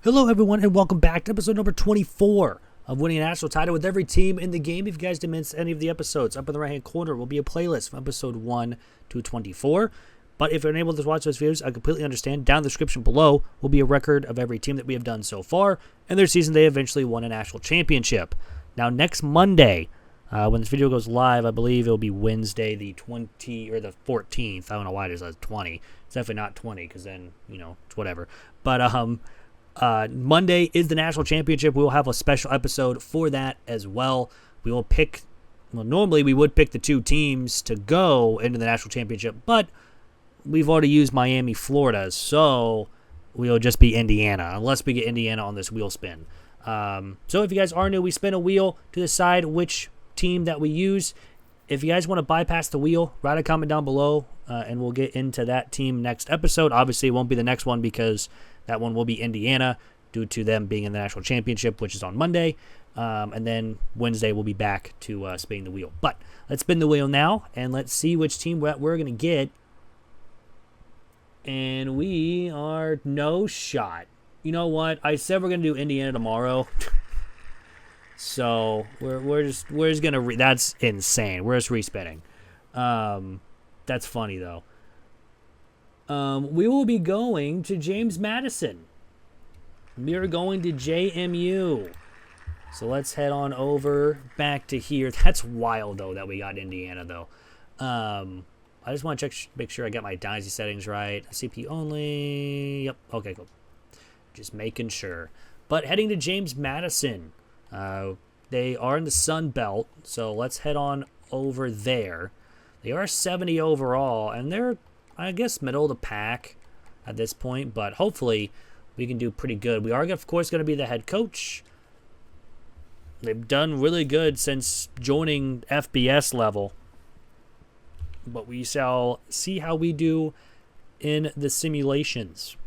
Hello, everyone, and welcome back to episode number 24 of Winning a National Title with every team in the game. If you guys didn't miss any of the episodes, up in the right-hand corner will be a playlist from episode 1 to 24. But if you're unable to watch those videos, I completely understand. Down in the description below will be a record of every team that we have done so far, and their season they eventually won a national championship. Now, next Monday, when this video goes live, I believe it will be Wednesday the 20 or the 14th. I don't know why it is 20. It's definitely not 20 because then, it's whatever. But Monday is the national championship. We will have a special episode for that as well. We will pick, normally we would pick the two teams to go into the national championship, but we've already used Miami, Florida, so we'll just be Indiana, unless we get Indiana on this wheel spin. So if you guys are new, we spin a wheel to decide which team that we use. If you guys want to bypass the wheel, write a comment down below, and we'll get into that team next episode. Obviously, it won't be the next one because that one will be Indiana due to them being in the national championship, which is on Monday. And then Wednesday we'll be back to spinning the wheel. But let's spin the wheel now, and let's see which team we're going to get. And we are no shot. You know what? I said we're going to do Indiana tomorrow. So we're just gonna that's insane. We're just respinning. That's funny though. We will be going to James Madison. We are going to JMU. So let's head on over back to here. That's wild though that we got Indiana though. I just want to make sure I got my dynasty settings right. CP only. Yep. Okay, cool. Just making sure. But heading to James Madison. They are in the Sun Belt, so let's head on over there. They are 70 overall, and they're, I guess, middle of the pack at this point, but hopefully we can do pretty good. We are, of course, going to be the head coach. They've done really good since joining FBS level, but we shall see how we do in the simulations.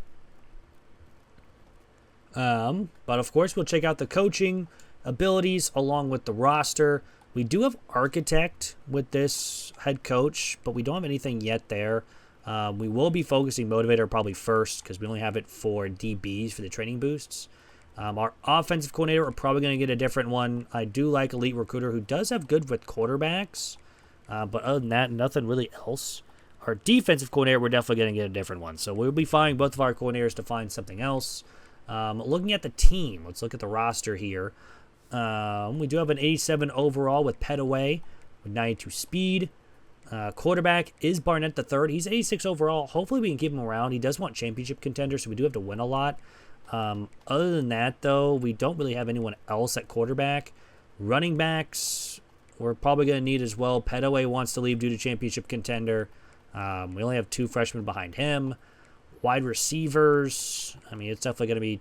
But of course, we'll check out the coaching abilities along with the roster. We do have architect with this head coach, but we don't have anything yet there. We will be focusing motivator probably first because we only have it for DBs for the training boosts. Our offensive coordinator, we're probably going to get a different one. I do like elite recruiter who does have good with quarterbacks, but other than that, nothing really else. Our defensive coordinator, we're definitely going to get a different one. So we'll be firing both of our coordinators to find something else. Looking at the team, let's look at the roster here. We do have an 87 overall with Petaway with 92 speed. Quarterback is Barnett the third. He's 86 overall. Hopefully we can keep him around. He does want championship contender, so we do have to win a lot. Other than that, though, we don't really have anyone else at quarterback. Running backs, we're probably going to need as well. Petaway wants to leave due to championship contender. We only have 2 freshmen behind him. Wide receivers, I mean, it's definitely going to be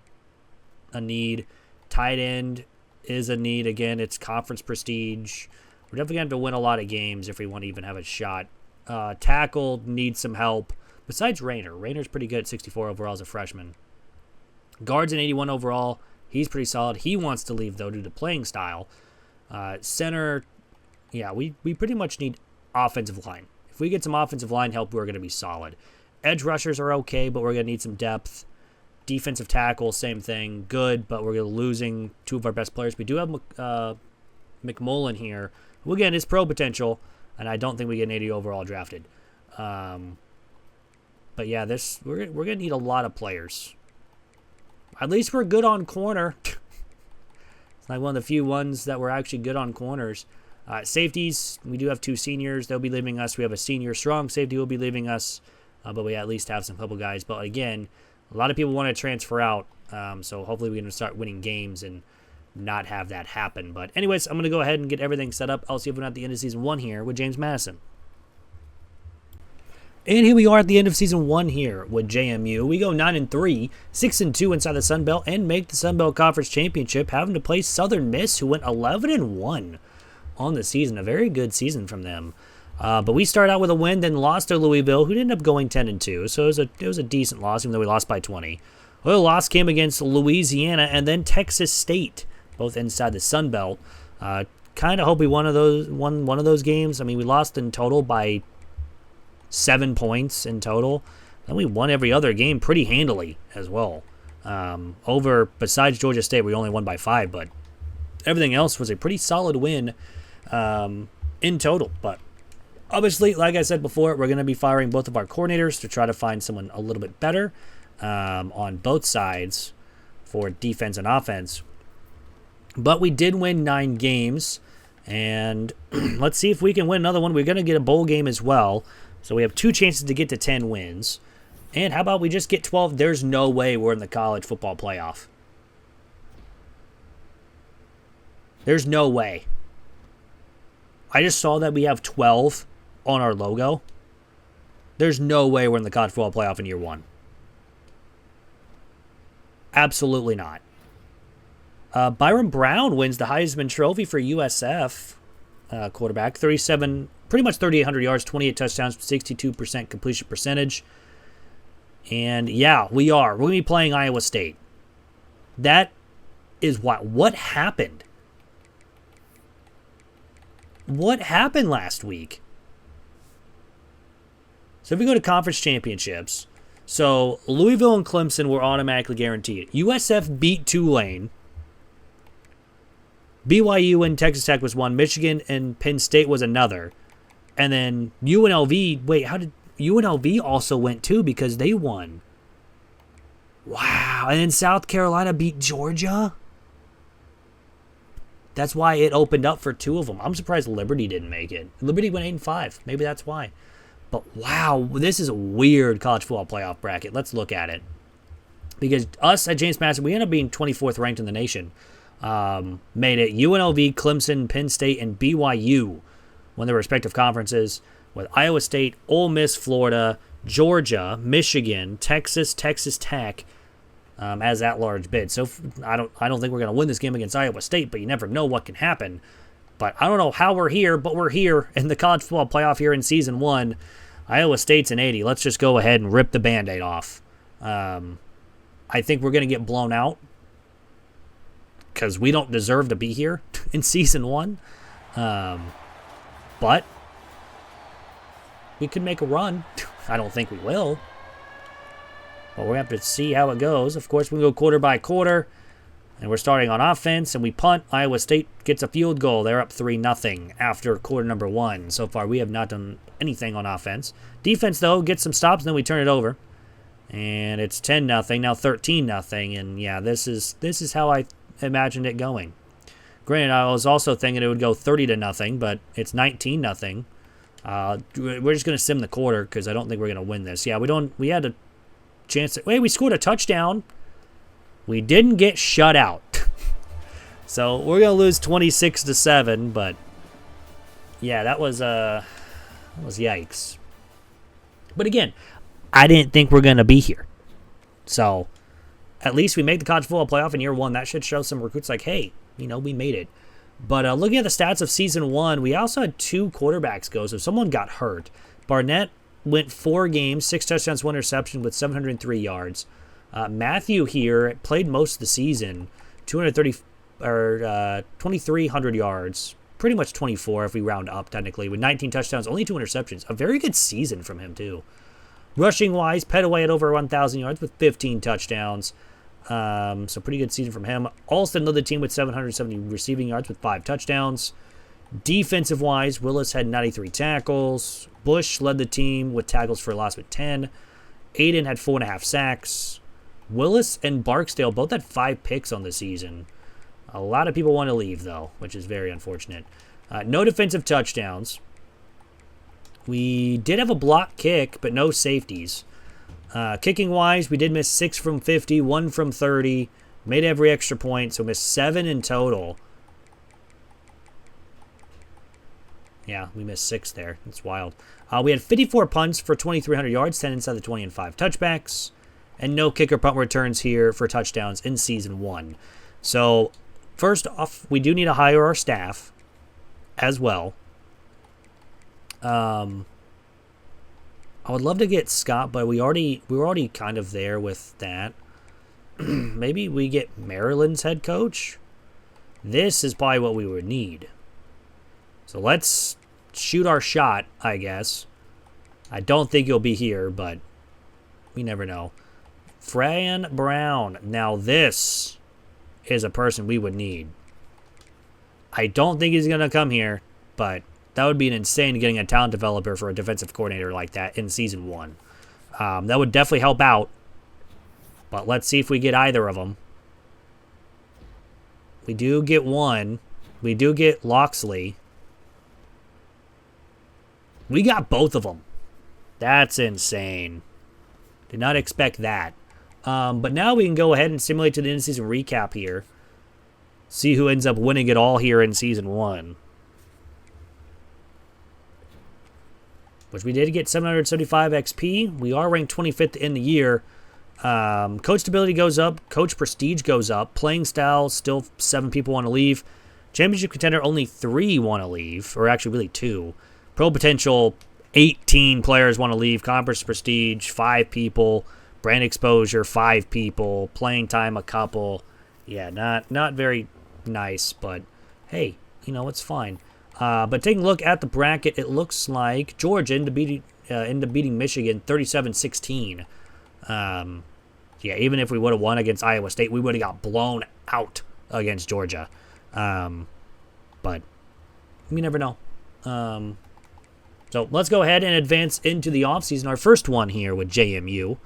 a need. Tight end is a need. Again, it's conference prestige. We're definitely going to have to win a lot of games if we want to even have a shot. Tackle needs some help. Besides Rayner. Rayner's pretty good at 64 overall as a freshman. Guards an 81 overall. He's pretty solid. He wants to leave, though, due to playing style. Center, yeah, we pretty much need offensive line. If we get some offensive line help, we're going to be solid. Edge rushers are okay, but we're going to need some depth. Defensive tackle, same thing. Good, but we're losing 2 of our best players. We do have McMullen here, who, again, is pro potential, and I don't think we get an 80 overall drafted. But, yeah, we're going to need a lot of players. At least we're good on corner. It's like one of the few ones that we're actually good on corners. Safeties, we do have 2 seniors. They'll be leaving us. We have a senior strong safety who will be leaving us. But we at least have some couple guys. But again, a lot of people want to transfer out. So hopefully we can start winning games and not have that happen. But anyways, I'm going to go ahead and get everything set up. I'll see everyone at the end of Season 1 here with James Madison. And here we are at the end of Season 1 here with JMU. We go 9-3, 6-2 inside the Sun Belt, and make the Sun Belt Conference Championship, having to play Southern Miss, who went 11-1 on the season. A very good season from them. But we started out with a win, then lost to Louisville, who ended up going 10-2. So it was a decent loss, even though we lost by 20. Well, the loss came against Louisiana and then Texas State, both inside the Sun Belt. Kind of hope we won one of those games. I mean, we lost in total by 7 points in total. And we won every other game pretty handily as well. Besides Georgia State, we only won by 5, but everything else was a pretty solid win in total. But obviously, like I said before, we're going to be firing both of our coordinators to try to find someone a little bit better on both sides for defense and offense. But we did win 9 games, and let's see if we can win another one. We're going to get a bowl game as well, so we have 2 chances to get to 10 wins. And how about we just get 12? There's no way we're in the college football playoff. There's no way. I just saw that we have 12 on our logo. There's no way we're in the college football playoff in year 1. Absolutely not. Byron Brown wins the Heisman Trophy for USF quarterback. Pretty much 3,800 yards, 28 touchdowns, 62% completion percentage. And yeah, we are. We're going to be playing Iowa State. That is what happened. What happened last week? So if we go to conference championships, so Louisville and Clemson were automatically guaranteed. USF beat Tulane. BYU and Texas Tech was one. Michigan and Penn State was another. And then UNLV, how did UNLV also went too because they won? Wow. And then South Carolina beat Georgia? That's why it opened up for 2 of them. I'm surprised Liberty didn't make it. Liberty went 8-5. Maybe that's why. But wow, this is a weird college football playoff bracket. Let's look at it. Because us at James Madison, we ended up being 24th ranked in the nation. Made it UNLV, Clemson, Penn State, and BYU won their respective conferences, with Iowa State, Ole Miss, Florida, Georgia, Michigan, Texas, Texas Tech as at-large bid. So I don't think we're going to win this game against Iowa State, but you never know what can happen. But I don't know how we're here, but we're here in the college football playoff here in season 1. Iowa State's an 80. Let's just go ahead and rip the Band-Aid off. I think we're going to get blown out because we don't deserve to be here in season 1. But we could make a run. I don't think we will. But we're going to have to see how it goes. Of course, we go quarter by quarter. And we're starting on offense, and we punt. Iowa State gets a field goal. They're up 3-0 after quarter number 1. So far, we have not done anything on offense. Defense, though, gets some stops, and then we turn it over. And it's 10-0, now 13-0. And, yeah, this is how I imagined it going. Granted, I was also thinking it would go 30-0, but it's 19-0. We're just going to sim the quarter because I don't think we're going to win this. Yeah, we had a chance. We scored a touchdown. We didn't get shut out. So we're going to lose 26-7, but yeah, that was yikes. But again, I didn't think we're going to be here. So at least we made the college football playoff in year 1. That should show some recruits like, hey, we made it. But looking at the stats of season 1, we also had 2 quarterbacks go, so someone got hurt. Barnett went 4 games, 6 touchdowns, 1 interception with 703 yards. Matthew here played most of the season, 2,300 yards, pretty much 24 if we round up technically, with 19 touchdowns, only 2 interceptions. A very good season from him too. Rushing-wise, Petaway had over 1,000 yards with 15 touchdowns. So pretty good season from him. Alston led the team with 770 receiving yards with 5 touchdowns. Defensive-wise, Willis had 93 tackles. Bush led the team with tackles for a loss with 10. Aiden had 4.5 sacks. Willis and Barksdale both had 5 picks on the season. A lot of people want to leave, though, which is very unfortunate. No defensive touchdowns. We did have a block kick, but no safeties. Kicking-wise, we did miss 6 from 50, 1 from 30. Made every extra point, so missed 7 in total. Yeah, we missed 6 there. That's wild. We had 54 punts for 2,300 yards, 10 inside the 20 and 5 touchbacks. And no kicker punt returns here for touchdowns in season 1. So, first off, we do need to hire our staff as well. I would love to get Scott, but we were already kind of there with that. Maybe we get Maryland's head coach. This is probably what we would need. So let's shoot our shot, I guess. I don't think he'll be here, but we never know. Fran Brown. Now this is a person we would need. I don't think he's going to come here, but that would be an insane getting a talent developer for a defensive coordinator like that in season 1. That would definitely help out, but let's see if we get either of them. We do get one. We do get Loxley. We got both of them. That's insane. Did not expect that. But now we can go ahead and simulate to the in-season recap here. See who ends up winning it all here in season 1. Which we did get 775 XP. We are ranked 25th in the year. Coach stability goes up. Coach prestige goes up. Playing style, still 7 people want to leave. Championship contender, only 3 want to leave. Or actually, really 2. Pro potential, 18 players want to leave. Conference prestige, 5 people. Brand exposure, 5 people. Playing time, a couple. Yeah, not very nice, but hey, it's fine. But taking a look at the bracket, it looks like Georgia ended up beating Michigan 37-16. Yeah, even if we would have won against Iowa State, we would have got blown out against Georgia. But we never know. So let's go ahead and advance into the offseason, our first one here with JMU.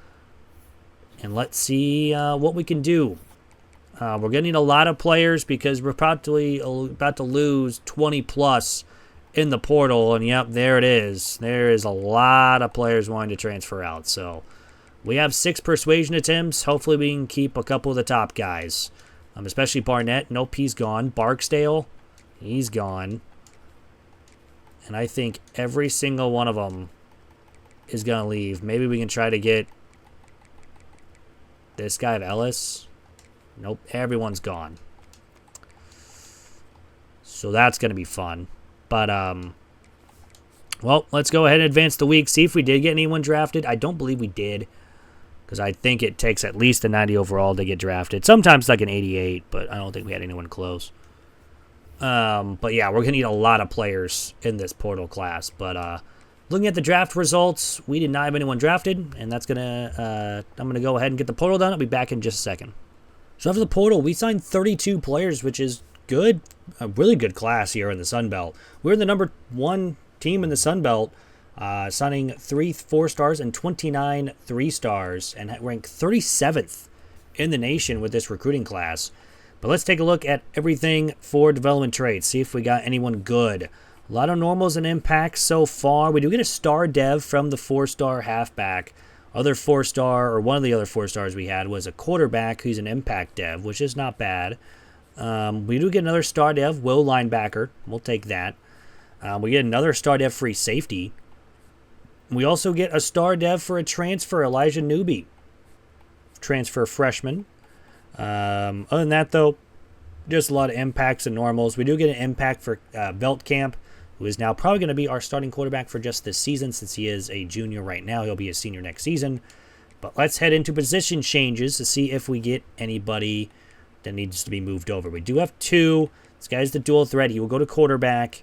And let's see what we can do. We're getting a lot of players because we're probably about to lose 20+ in the portal. And, yep, there it is. There is a lot of players wanting to transfer out. So we have 6 persuasion attempts. Hopefully we can keep a couple of the top guys, especially Barnett. Nope, he's gone. Barksdale, he's gone. And I think every single one of them is going to leave. Maybe we can try to get this guy of Ellis. Nope, everyone's gone. So that's going to be fun. But, well, let's go ahead and advance the week. See if we did get anyone drafted. I don't believe we did, because I think it takes at least a 90 overall to get drafted. Sometimes like an 88, but I don't think we had anyone close. But yeah, we're going to need a lot of players in this portal class. But looking at the draft results, we did not have anyone drafted, and that's going to, I'm going to go ahead and get the portal done. I'll be back in just a second. So after the portal, we signed 32 players, which is good, a really good class here in the Sun Belt. We're the number 1 team in the Sun Belt, signing 3 4-stars and 29 3-stars, and ranked 37th in the nation with this recruiting class. But let's take a look at everything for development traits, see if we got anyone good. A lot of normals and impacts so far. We do get a star dev from the 4-star halfback. Other 4-star, or one of the other 4-stars we had was a quarterback who's an impact dev, which is not bad. We do get another star dev, Will linebacker. We'll take that. We get another star dev free safety. We also get a star dev for a transfer, Elijah Newby. Transfer freshman. Other than that, though, just a lot of impacts and normals. We do get an impact for Veldkamp, who is now probably going to be our starting quarterback for just this season since he is a junior right now. He'll be a senior next season. But let's head into position changes to see if we get anybody that needs to be moved over. We do have 2. This guy's the dual threat. He will go to quarterback.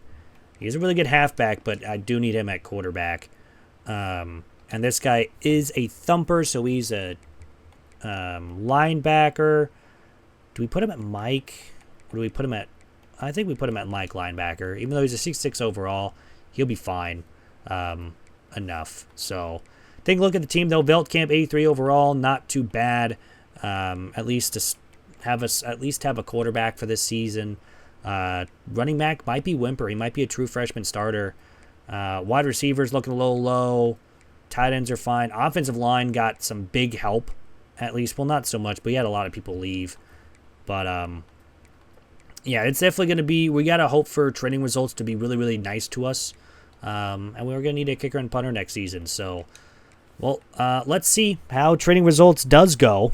He's a really good halfback, but I do need him at quarterback. And this guy is a thumper, so he's a linebacker. Do we put him at Mike? Or do we put him at... I think we put him at Mike linebacker. Even though he's a 6'6" overall, he'll be fine enough. So take a look at the team, though. Veldkamp, 83 overall, not too bad. At least to have a quarterback for this season. Running back might be Wimper. He might be a true freshman starter. Wide receivers looking a little low. Tight ends are fine. Offensive line got some big help, at least. Well, not so much, but we had a lot of people leave. But, yeah, it's definitely going to be, we got to hope for training results to be really, really nice to us. And we're going to need a kicker and punter next season. So, well, let's see how training results does go.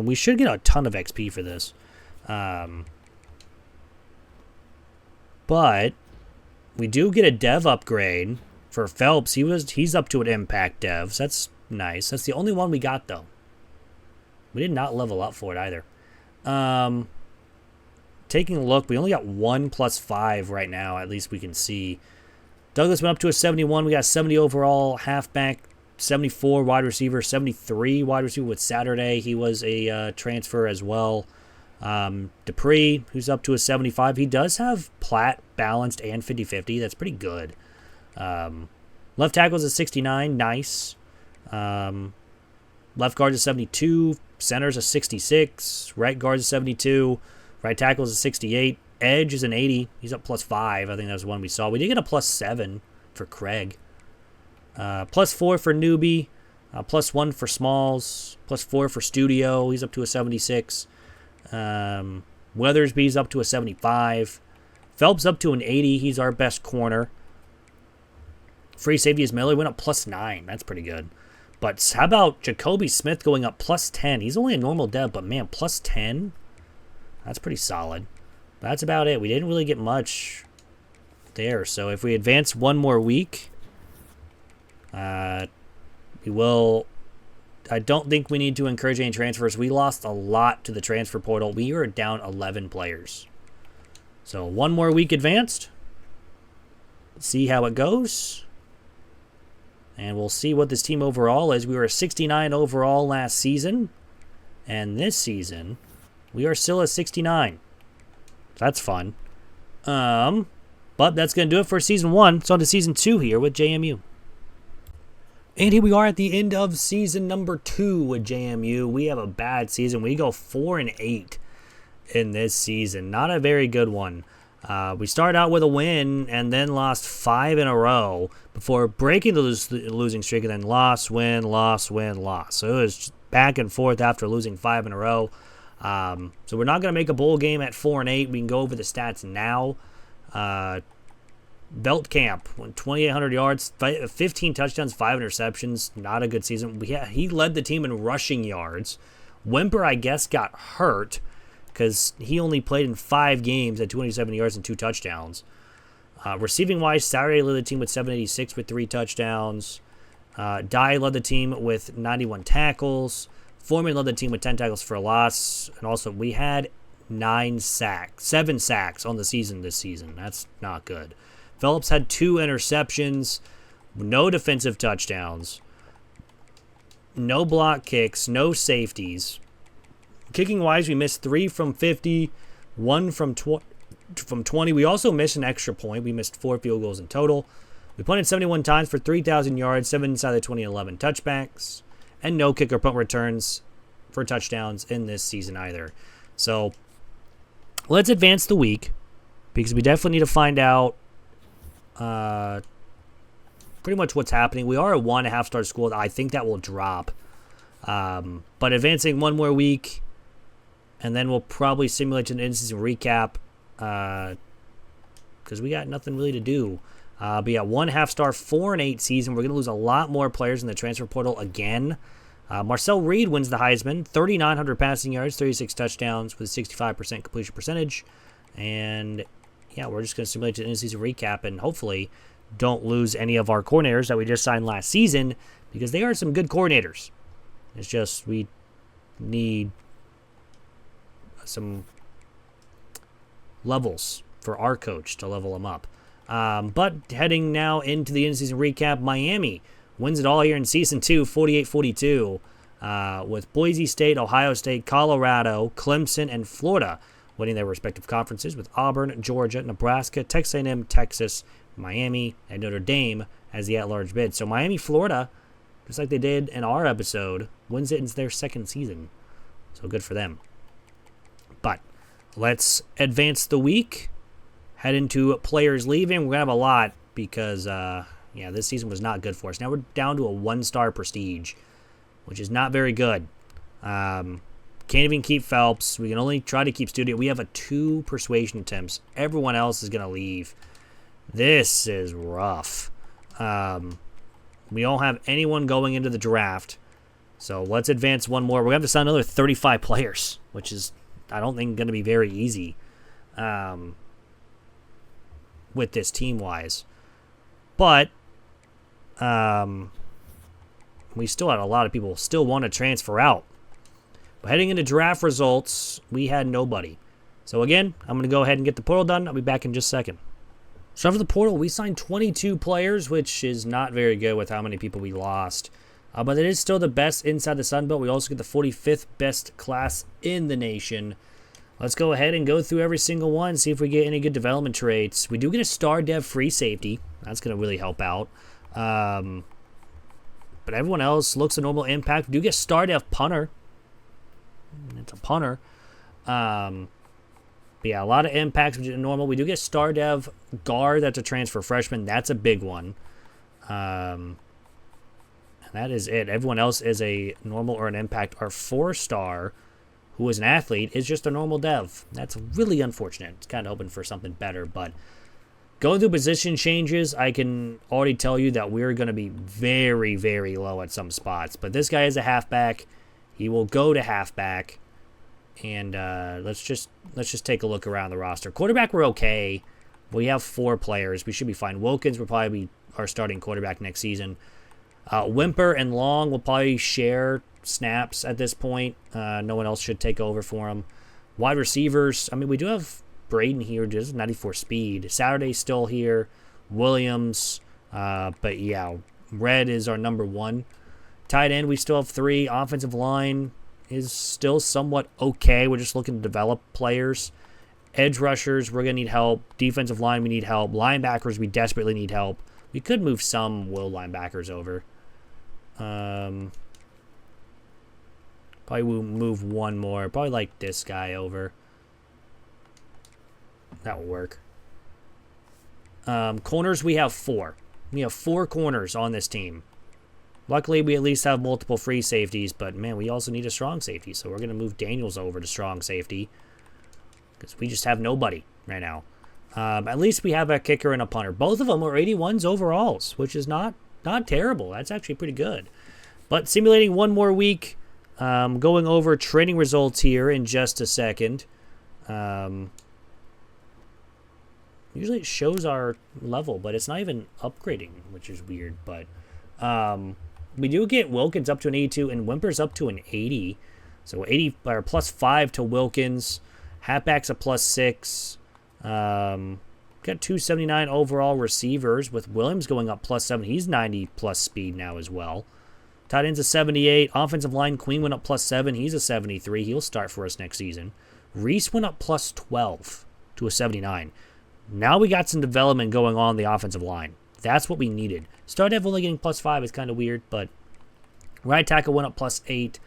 We should get a ton of XP for this. But we do get a dev upgrade for Phelps. He's up to an impact dev. So that's nice. That's the only one we got, though. We did not level up for it either. Taking a look, we only got 1 plus 5 right now, at least we can see. Douglas went up to a 71. We got 70 overall. Halfback, 74 wide receiver, 73 wide receiver with Saturday. He was a transfer as well. Dupree, who's up to a 75. He does have Platt, balanced, and 50-50. That's pretty good. Left tackle's a 69. Nice. Left guard's a 72. Center's a 66. Right guard's a 72. Right tackle's a 68. Edge is an 80. He's up +5. I think that was the one we saw. We did get a +7 for Craig. +4 for Newbie. +1 for Smalls. +4 for Studio. He's up to a 76. Weathersby's up to a 75. Phelps up to an 80. He's our best corner. Free safety is Miller. Went up +9. That's pretty good. But how about Jacoby Smith going up +10? He's only a normal dev, but man, +10? That's pretty solid. That's about it. We didn't really get much there. So if we advance one more week, we will. I don't think we need to encourage any transfers. We lost a lot to the transfer portal. We are down 11 players. So one more week advanced. See how it goes. And we'll see what this team overall is. We were 69 overall last season. And this season, we are still at 69. That's fun. But that's going to do it for Season 1. It's on to Season 2 here with JMU. And here we are at the end of Season number 2 with JMU. We have a bad season. We go 4-8 in this season. Not a very good one. We started out with a win and then lost 5 in a row before breaking the losing streak, and then loss, win, loss, win, loss. So it was back and forth after losing 5 in a row. So we're not going to make a bowl game at 4-8. We can go over the stats now. Belt Camp, 2,800 yards, 15 touchdowns, 5 interceptions. Not a good season. He led the team in rushing yards. Wimper, I guess, got hurt because he only played in 5 games at 270 yards and 2 touchdowns. Receiving-wise, Saturday led the team with 786 with 3 touchdowns. Dye led the team with 91 tackles. Foreman led the team with 10 tackles for a loss. And also, we had 7 sacks on the season this season. That's not good. Phillips had 2 interceptions, no defensive touchdowns, no block kicks, no safeties. Kicking-wise, we missed 3 from 50, 1 from 20. We also missed an extra point. We missed 4 field goals in total. We punted 71 times for 3,000 yards, 7 inside the 20 and 11 touchbacks, and no kick or punt returns for touchdowns in this season either. So let's advance the week because we definitely need to find out pretty much what's happening. We are a 1.5-star school. I think that will drop. But advancing one more week, and then we'll probably simulate an in-season recap because we got nothing really to do. But yeah, 1.5-star, 4-8 season. We're going to lose a lot more players in the transfer portal again. Marcel Reed wins the Heisman, 3,900 passing yards, 36 touchdowns with a 65% completion percentage. And yeah, we're just going to simulate an in-season recap and hopefully don't lose any of our coordinators that we just signed last season because they are some good coordinators. It's just we need some levels for our coach to level them up. But heading now into the in-season recap, Miami wins it all here in Season 2, 48-42, with Boise State, Ohio State, Colorado, Clemson, and Florida winning their respective conferences, with Auburn, Georgia, Nebraska, Texas A&M, Texas, Miami, and Notre Dame as the at-large bid. So Miami, Florida, just like they did in our episode, wins it in their second season. So good for them. But let's advance the week, head into players leaving. We're going to have a lot because, this season was not good for us. Now we're down to a 1-star prestige, which is not very good. Can't even keep Phelps. We can only try to keep Studio. We have 2 persuasion attempts. Everyone else is going to leave. This is rough. We don't have anyone going into the draft. So let's advance one more. We're going to have to sign another 35 players, which is, I don't think, going to be very easy with this team-wise. But we still had a lot of people still want to transfer out. But heading into draft results, we had nobody. So again, I'm going to go ahead and get the portal done. I'll be back in just a second. So for the portal, we signed 22 players, which is not very good with how many people we lost. But it is still the best inside the Sun Belt. We also get the 45th best class in the nation. Let's go ahead and go through every single one, see if we get any good development traits. We do get a star dev free safety. That's going to really help out. But everyone else looks a normal impact. We do get star dev punter. It's a punter. But yeah, a lot of impacts, which is normal. We do get star dev guard. That's a transfer freshman. That's a big one. And that is it. Everyone else is a normal or an impact. Our 4-star, who is an athlete, is just a normal dev. That's really unfortunate. It's kind of hoping for something better. But going through position changes, I can already tell you that we're going to be very, very low at some spots. But this guy is a halfback. He will go to halfback. And let's just take a look around the roster. Quarterback, we're okay. We have 4 players. We should be fine. Wilkins will probably be our starting quarterback next season. Wimper and Long will probably share snaps at this point. No one else should take over for him. Wide receivers, I mean, we do have Braden here, just 94 speed. Saturday's still here. Williams, but yeah, Red is our number 1. Tight end, we still have 3. Offensive line is still somewhat okay. We're just looking to develop players. Edge rushers, we're going to need help. Defensive line, we need help. Linebackers, we desperately need help. We could move some will linebackers over. Probably we'll move one more. Probably like this guy over. That will work. Corners, we have 4. We have 4 corners on this team. Luckily, we at least have multiple free safeties, but man, we also need a strong safety, so we're going to move Daniels over to strong safety because we just have nobody right now. At least we have a kicker and a punter. Both of them are 81s overalls, which is not terrible. That's actually pretty good. But simulating one more week, going over training results here in just a second. Usually it shows our level, but it's not even upgrading, which is weird. But we do get Wilkins up to an 82 and Wimper's up to an 80. So 80 or plus 5 to Wilkins. Halfback's a plus 6. Got 279 overall receivers with Williams going up plus 7. He's 90 plus speed now as well. Tight end's a 78. Offensive line, Queen went up plus 7. He's a 73. He'll start for us next season. Reese went up plus 12 to a 79. Now we got some development going on the offensive line. That's what we needed. Star Dev only getting plus 5 is kind of weird, but right tackle went up plus 8.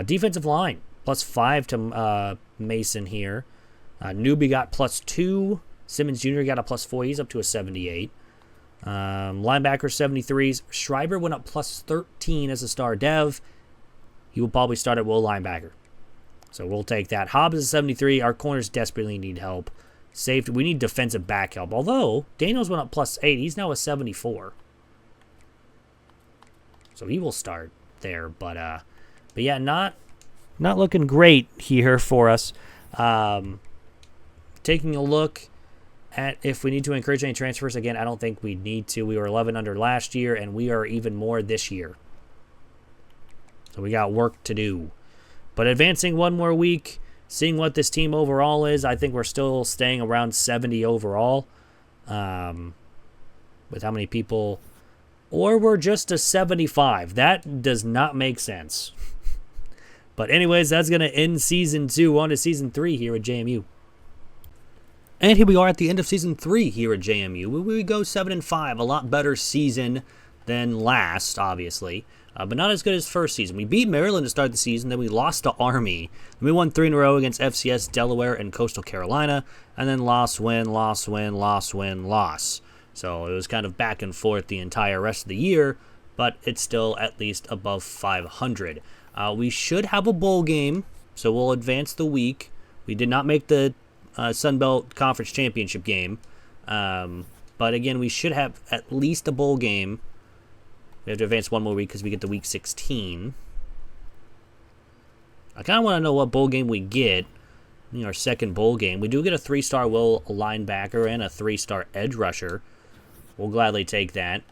Defensive line, plus 5 to Mason here. Newbie got plus 2. Simmons Jr. got a plus 4. He's up to a 78. Linebacker 73s. Schreiber went up plus 13 as a star dev. He will probably start at will linebacker. So we'll take that. Hobbs is a 73. Our corners desperately need help. Safety, we need defensive back help. Although, Daniels went up plus 8. He's now a 74. So he will start there. But yeah, not looking great here for us. Taking a look at if we need to encourage any transfers. Again, I don't think we need to. We were 11 under last year, and we are even more this year. So we got work to do. But advancing one more week, seeing what this team overall is, I think we're still staying around 70 overall. With how many people... Or we're just a 75. That does not make sense. But anyways, that's going to end Season 2. On to Season 3 here at JMU. And here we are at the end of Season 3 here at JMU. We go 7-5. A lot better season than last, obviously. But not as good as first season. We beat Maryland to start the season, then we lost to Army. And we won 3 in a row against FCS, Delaware, and Coastal Carolina. And then loss, win, loss, win, loss, win, loss. So it was kind of back and forth the entire rest of the year, but it's still at least above 500. We should have a bowl game, so we'll advance the week. We did not make the Sun Belt Conference Championship game. But again, we should have at least a bowl game. We have to advance one more week because we get to week 16. I kind of want to know what bowl game we get. Our second bowl game. We do get a 3-star will linebacker and a 3-star edge rusher. We'll gladly take that.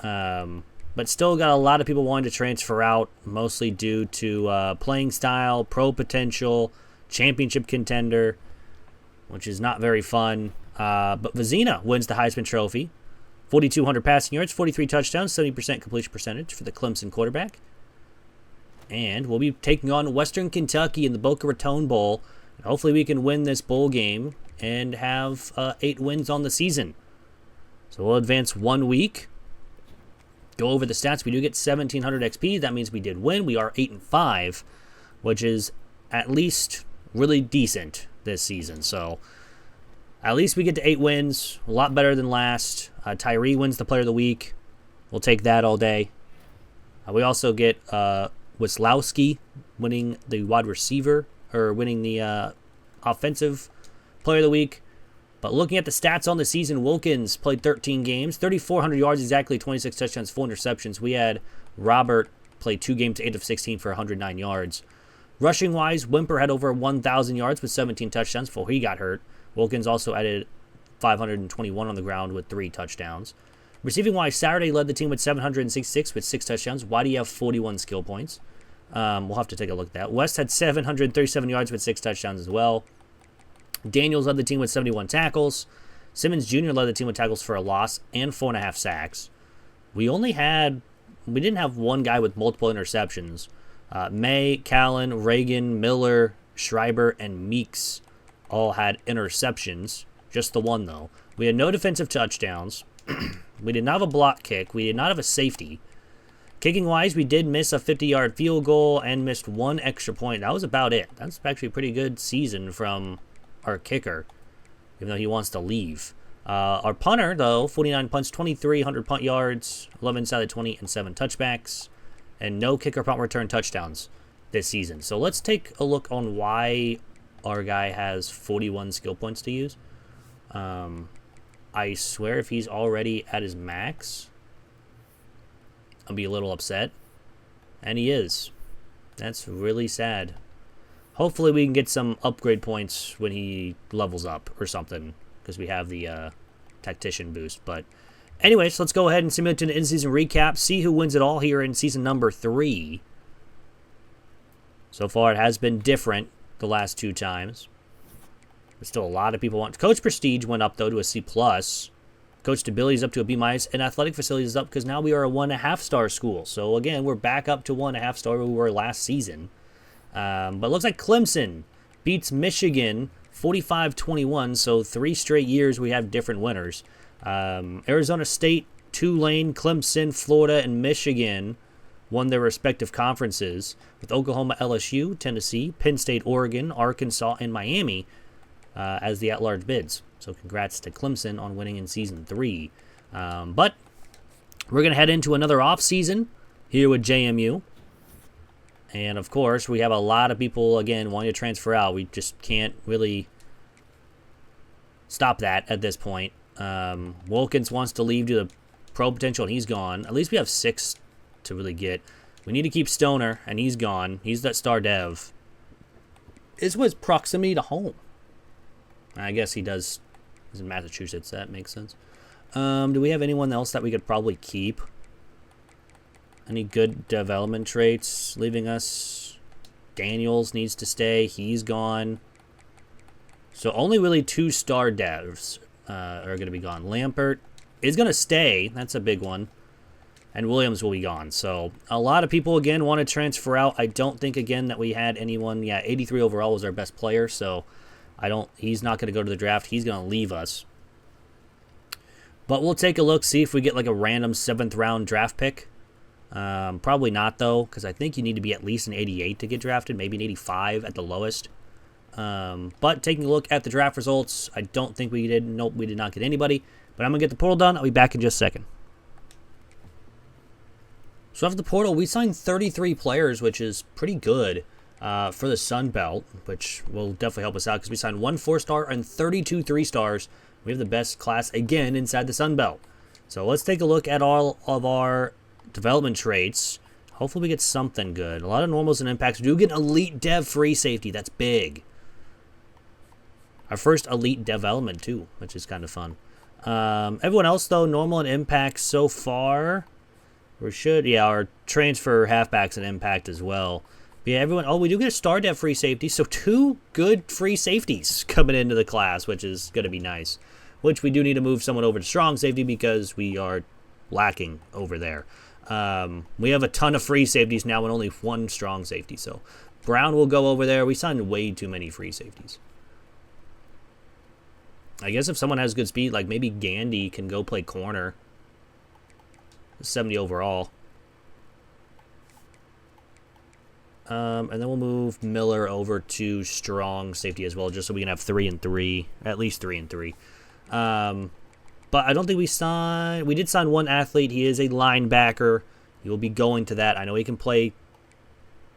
But still got a lot of people wanting to transfer out, mostly due to playing style, pro potential, championship contender, which is not very fun. But Vizina wins the Heisman Trophy. 4,200 passing yards, 43 touchdowns, 70% completion percentage for the Clemson quarterback. And we'll be taking on Western Kentucky in the Boca Raton Bowl. Hopefully we can win this bowl game and have 8 wins on the season. So we'll advance 1 week. Go over the stats. We do get 1,700 XP. That means we did win. We are 8-5, which is at least really decent this season. So at least we get to 8 wins. A lot better than last. Tyree wins the Player of the Week. We'll take that all day. We also get Wislowski winning the wide receiver, or winning the offensive Player of the Week. But looking at the stats on the season, Wilkins played 13 games, 3,400 yards exactly, 26 touchdowns, 4 interceptions. We had Robert play 2 games, 8 of 16 for 109 yards. Rushing-wise, Wimper had over 1,000 yards with 17 touchdowns before he got hurt. Wilkins also added 521 on the ground with 3 touchdowns. Receiving-wise, Saturday led the team with 766 with 6 touchdowns. Why do you have 41 skill points? We'll have to take a look at that. West had 737 yards with 6 touchdowns as well. Daniels led the team with 71 tackles. Simmons Jr. led the team with tackles for a loss and 4.5 sacks. We didn't have one guy with multiple interceptions. May, Callan, Reagan, Miller, Schreiber, and Meeks all had interceptions. Just the one, though. We had no defensive touchdowns. We did not have a block kick. We did not have a safety. Kicking-wise, we did miss a 50-yard field goal and missed 1 extra point. That was about it. That's actually a pretty good season from our kicker, even though he wants to leave. Our punter, though, 49 punts, 2,300 punt yards, 11 inside the 20, and 7 touchbacks, and no kicker punt return touchdowns this season. So let's take a look on why our guy has 41 skill points to use. I swear if he's already at his max, I'll be a little upset. And he is. That's really sad. Hopefully we can get some upgrade points when he levels up or something, because we have the tactician boost. But anyways, let's go ahead and simulate an in-season recap, see who wins it all here in season number 3. So far it has been different the last 2 times. But still a lot of people want... Coach Prestige went up, though, to a C+. Coach Stability is up to a B-, and Athletic Facilities is up because now we are a 1.5-star school. So again, we're back up to 1.5-star where we were last season. But it looks like Clemson beats Michigan 45-21, so 3 straight years we have different winners. Arizona State, Tulane, Clemson, Florida, and Michigan won their respective conferences, with Oklahoma, LSU, Tennessee, Penn State, Oregon, Arkansas, and Miami as the at-large bids. So congrats to Clemson on winning in Season 3. But we're going to head into another off-season here with JMU. And, of course, we have a lot of people, again, wanting to transfer out. We just can't really stop that at this point. Wilkins wants to leave due to pro potential, and he's gone. At least we have 6 to really get. We need to keep Stoner, and he's gone. He's that star dev. This was proximity to home. I guess he does. He's in Massachusetts. That makes sense. Do we have anyone else that we could probably keep? Any good development traits leaving us? Daniels needs to stay. He's gone. So only really 2 star devs are going to be gone. Lampert is going to stay. That's a big one. And Williams will be gone. So a lot of people, again, want to transfer out. I don't think, again, that we had anyone. Yeah, 83 overall was our best player. So he's not going to go to the draft. He's going to leave us. But we'll take a look, see if we get like a random 7th round draft pick. Probably not, though, because I think you need to be at least an 88 to get drafted, maybe an 85 at the lowest. But taking a look at the draft results, I don't think we did. Nope, we did not get anybody. But I'm going to get the portal done. I'll be back in just a second. So after the portal, we signed 33 players, which is pretty good for the Sun Belt, which will definitely help us out because we signed 1 4-star and 32 3-stars. We have the best class, again, inside the Sun Belt. So let's take a look at all of our development traits. Hopefully we get something good. A lot of normals and impacts. We do get elite dev free safety. That's big. Our first elite development, too, which is kind of fun. Everyone else, though, normal and impact so far. Our transfer halfbacks and impact as well. But yeah, everyone. Oh, we do get a star dev free safety. So 2 good free safeties coming into the class, which is going to be nice. which we do need to move someone over to strong safety because we are lacking over there. We have a ton of free safeties now and only one strong safety. So Brown will go over there. We signed way too many free safeties. I guess if someone has good speed, like maybe Gandy can go play corner. 70 overall. And then we'll move Miller over to strong safety as well, just so we can have 3 and 3, at least 3 and 3. But I don't think we did sign one athlete. He is a linebacker. He will be going to that. I know he can play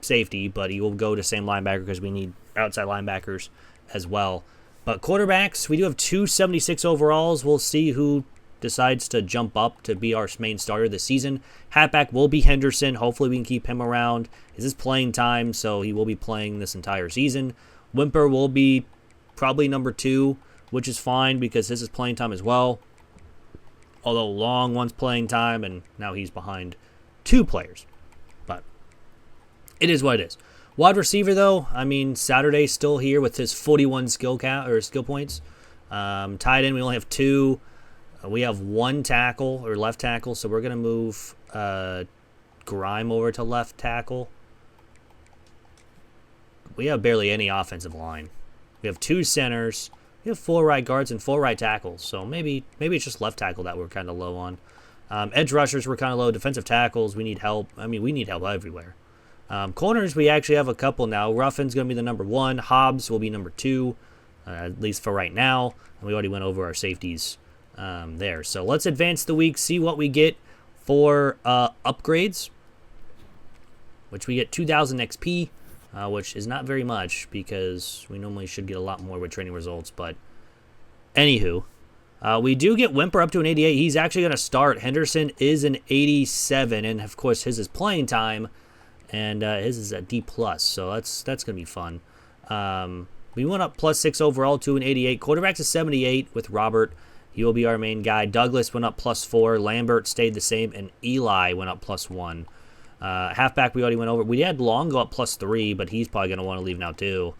safety, but he will go to same linebacker because we need outside linebackers as well. But quarterbacks, we do have 276 overalls. We'll see who decides to jump up to be our main starter this season. Halfback will be Henderson. Hopefully we can keep him around. This is playing time, so he will be playing this entire season. Wimper will be probably number 2, which is fine because this is playing time as well. Although Long wants playing time, and now he's behind 2 players. But it is what it is. Wide receiver, though, I mean, Saturday's still here with his 41 skill points. Tight end, we only have 2. We have 1 tackle or left tackle, so we're going to move Grime over to left tackle. We have barely any offensive line. We have 2 centers. We have 4 right guards and 4 right tackles, so maybe it's just left tackle that we're kind of low on. Edge rushers, we're kind of low. Defensive tackles, we need help. I mean, we need help everywhere. Corners, we actually have a couple now. Ruffin's going to be the number 1. Hobbs will be number 2, at least for right now. And we already went over our safeties there. So let's advance the week, see what we get for upgrades, which we get 2,000 XP, which is not very much because we normally should get a lot more with training results. But anywho, we do get Wimper up to an 88. He's actually going to start. Henderson is an 87, and of course his is playing time, and his is a D+, so that's going to be fun. We went up +6 overall to an 88. Quarterback's a 78 with Robert. He will be our main guy. Douglas went up +4. Lambert stayed the same, and Eli went up +1. Halfback we already went over. We had Long go up +3, but he's probably going to want to leave now too.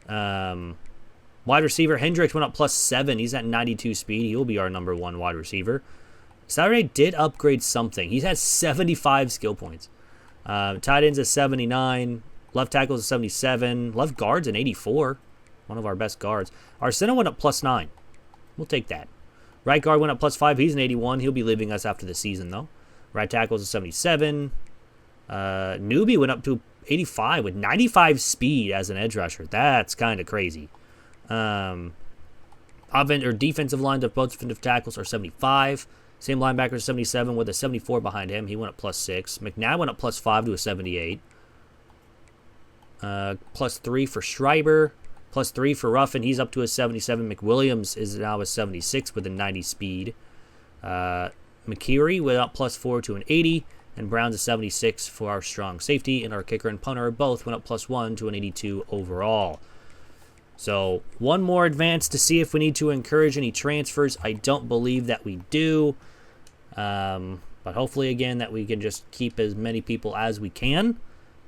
Wide receiver, Hendricks went up +7. He's at 92 speed. He will be our number 1 wide receiver. Saturday did upgrade something. He has 75 skill points. Tight end's a 79. Left tackle's a 77. Left guard's an 84. One of our best guards. Our center went up +9. We'll take that. Right guard went up +5. He's an 81. He'll be leaving us after the season, though. Right tackle's a 77. Newbie went up to 85 with 95 speed as an edge rusher. That's kind of crazy. Defensive lines of both defensive tackles are 75. Same linebacker is 77 with a 74 behind him. He went up +6. McNabb went up +5 to a 78. +3 for Schreiber. +3 for Ruffin. He's up to a 77. McWilliams is now a 76 with a 90 speed. McKeary went up +4 to an 80. And Brown's a 76 for our strong safety. And our kicker and punter both went up +1 to an 82 overall. So one more advance to see if we need to encourage any transfers. I don't believe that we do. But hopefully, again, that we can just keep as many people as we can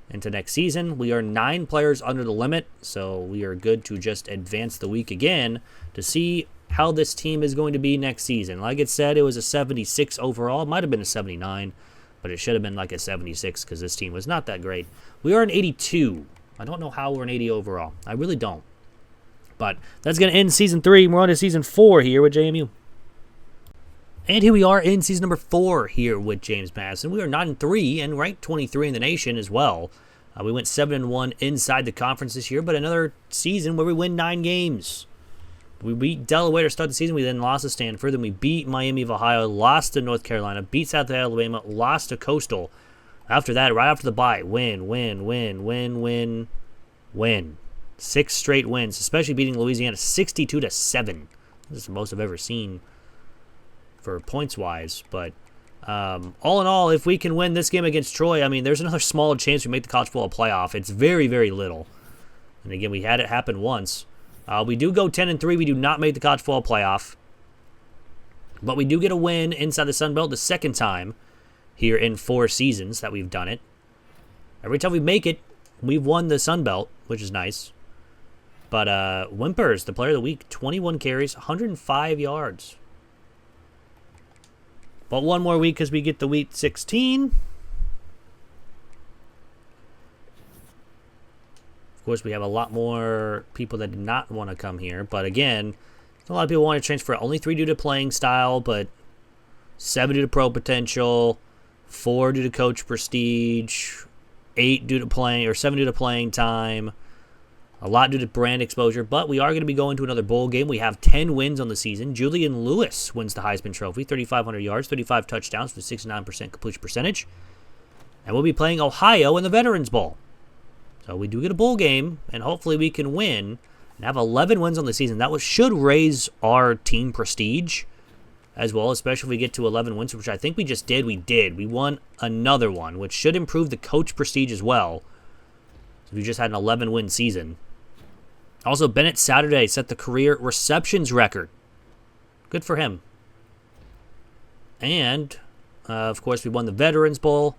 into next season. We are 9 players under the limit, so we are good to just advance the week again to see how this team is going to be next season. Like it said, it was a 76 overall. It might have been a 79, but it should have been like a 76 because this team was not that great. We are an 82. I don't know how we're an 80 overall. I really don't. But that's going to end Season 3. We're on to Season 4 here with JMU. And here we are in Season number 4 here with James Madison. We are 9-3 and ranked 23 in the nation as well. We went 7-1 inside the conference this year, but another season where we win 9 games. We beat Delaware to start the season. We then lost to Stanford. Then we beat Miami of Ohio, lost to North Carolina, beat South Alabama, lost to Coastal. After that, right after the bye, win. 6 straight wins, especially beating Louisiana 62-7. This is the most I've ever seen for points-wise. But all in all, if we can win this game against Troy, I mean, there's another small chance we make the college football playoff. It's very, very little. And again, we had it happen once. We do go 10-3. We do not make the college football playoff. But we do get a win inside the Sun Belt the second time here in 4 seasons that we've done it. Every time we make it, we've won the Sun Belt, which is nice. But Whimpers, the player of the week, 21 carries, 105 yards. But one more week because we get the week 16. Of course, we have a lot more people that did not want to come here. But again, a lot of people want to transfer. Only 3 due to playing style, but 7 due to pro potential, 4 due to coach prestige, 8 due to playing, or 7 due to playing time. A lot due to brand exposure, but we are going to be going to another bowl game. We have 10 wins on the season. Julian Lewis wins the Heisman Trophy, 3,500 yards, 35 touchdowns with 69% completion percentage. And we'll be playing Ohio in the Veterans Bowl. So we do get a bowl game, and hopefully we can win and have 11 wins on the season. That should raise our team prestige as well, especially if we get to 11 wins, which I think we just did. We did. We won another one, which should improve the coach prestige as well. So we just had an 11-win season. Also, Bennett Saturday set the career receptions record. Good for him. And, of course, we won the Veterans Bowl.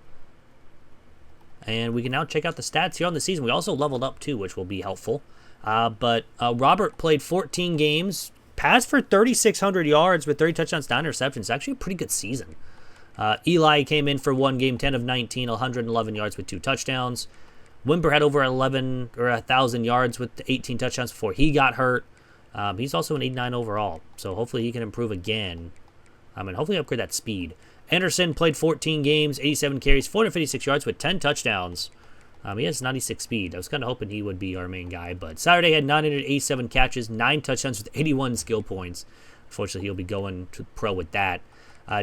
And we can now check out the stats here on the season. We also leveled up, too, which will be helpful. But Robert played 14 games, passed for 3,600 yards with 30 touchdowns, 9 interceptions. Actually a pretty good season. Eli came in for one game, 10 of 19, 111 yards with 2 touchdowns. Wimper had over 1,000 yards with 18 touchdowns before he got hurt. He's also an 89 overall, so hopefully he can improve again. And hopefully upgrade that speed. Anderson played 14 games, 87 carries, 456 yards with 10 touchdowns. He has 96 speed. I was kind of hoping he would be our main guy, but Saturday had 987 catches, 9 touchdowns with 81 skill points. Unfortunately, he'll be going to pro with that.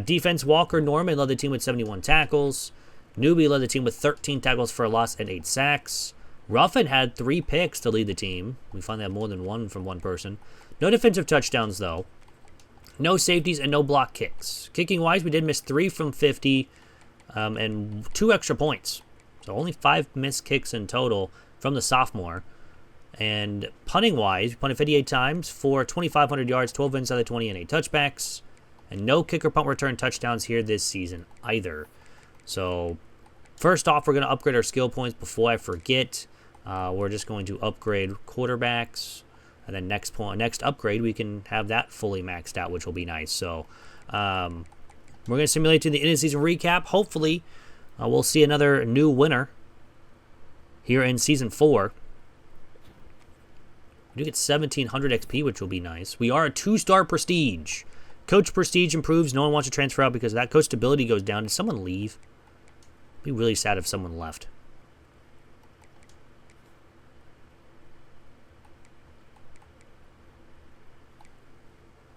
Defense, Walker Norman led the team with 71 tackles. Newbie led the team with 13 tackles for a loss and 8 sacks. Ruffin had 3 picks to lead the team. We finally have more than one from one person. No defensive touchdowns, though. No safeties and no block kicks. Kicking-wise, we did miss 3 from 50 and 2 extra points. So only 5 missed kicks in total from the sophomore. And punting-wise, we punted 58 times for 2,500 yards, 12 inside the 20, and 8 touchbacks. And no kicker punt return touchdowns here this season either. So first off, we're going to upgrade our skill points before I forget. We're just going to upgrade quarterbacks. And then next upgrade, we can have that fully maxed out, which will be nice. So we're going to simulate to the end of season recap. Hopefully, we'll see another new winner here in Season 4. We do get 1,700 XP, which will be nice. We are a 2-star prestige. Coach prestige improves. No one wants to transfer out because that coach stability goes down. Did someone leave? It'd be really sad if someone left.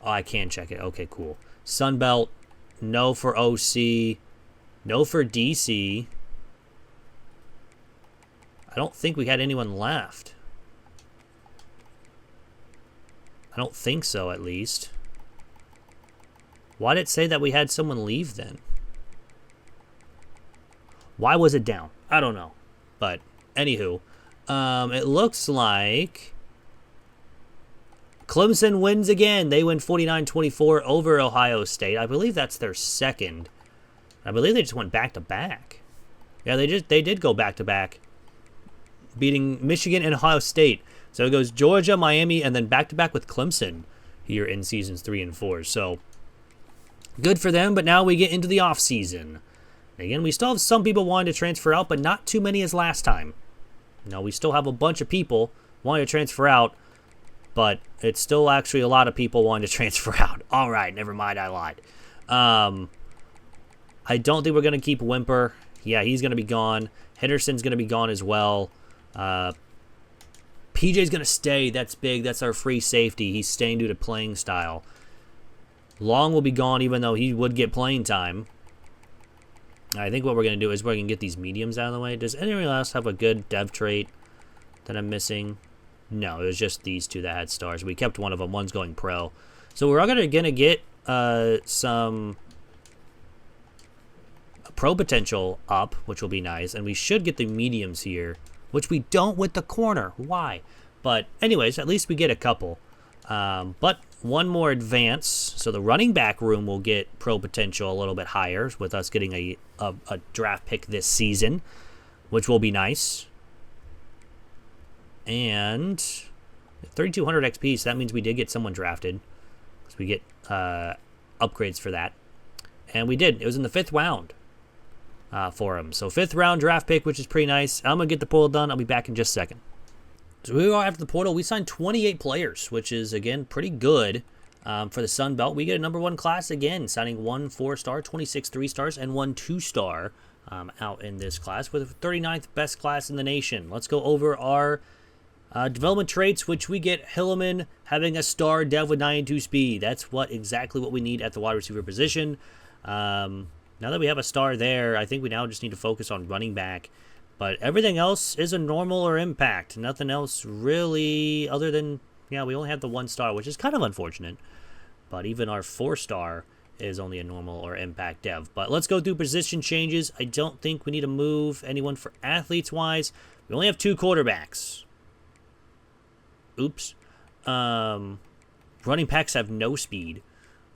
Oh, I can check it. Okay, cool. Sunbelt, no for OC, no for DC. I don't think we had anyone left. I don't think so, at least. Why did it say that we had someone leave then? Why was it down? I don't know. But, anywho, it looks like Clemson wins again. They win 49-24 over Ohio State. I believe that's their second. I believe they just went back-to-back. Yeah, they did go back-to-back, beating Michigan and Ohio State. So it goes Georgia, Miami, and then back-to-back with Clemson here in Seasons 3 and 4. So good for them, but now we get into the offseason. Again, we still have some people wanting to transfer out, but not too many as last time. No, we still have a bunch of people wanting to transfer out, but it's still actually a lot of people wanting to transfer out. All right, never mind, I lied. I don't think we're going to keep Wimper. Yeah, he's going to be gone. Henderson's going to be gone as well. PJ's going to stay. That's big. That's our free safety. He's staying due to playing style. Long will be gone, even though he would get playing time. I think what we're going to do is we're going to get these mediums out of the way. Does anyone else have a good dev trait that I'm missing? No, it was just these two that had stars. We kept one of them. One's going pro. So we're going to get some pro potential up, which will be nice. And we should get the mediums here, which we don't with the corner. Why? But anyways, at least we get a couple. But one more advance. So the running back room will get pro potential a little bit higher with us getting a draft pick this season, which will be nice. And 3,200 XP, so that means we did get someone drafted. So we get upgrades for that. And we did. It was in the 5th round for him. So 5th round draft pick, which is pretty nice. I'm going to get the portal done. I'll be back in just a second. So we are after the portal. We signed 28 players, which is, again, pretty good for the Sun Belt. We get a number 1 class again, signing 1 4-star, 26 3-stars, and 1 2-star out in this class with the 39th best class in the nation. Let's go over our development traits, which we get Hilliman having a star dev with 92 speed. That's exactly what we need at the wide receiver position. Now that we have a star there, I think we now just need to focus on running back. But everything else is a normal or impact. Nothing else really other than, we only have the 1 star, which is kind of unfortunate. But even our 4-star is only a normal or impact dev. But let's go through position changes. I don't think we need to move anyone for athletes-wise. We only have 2 quarterbacks. Oops. Running backs have no speed.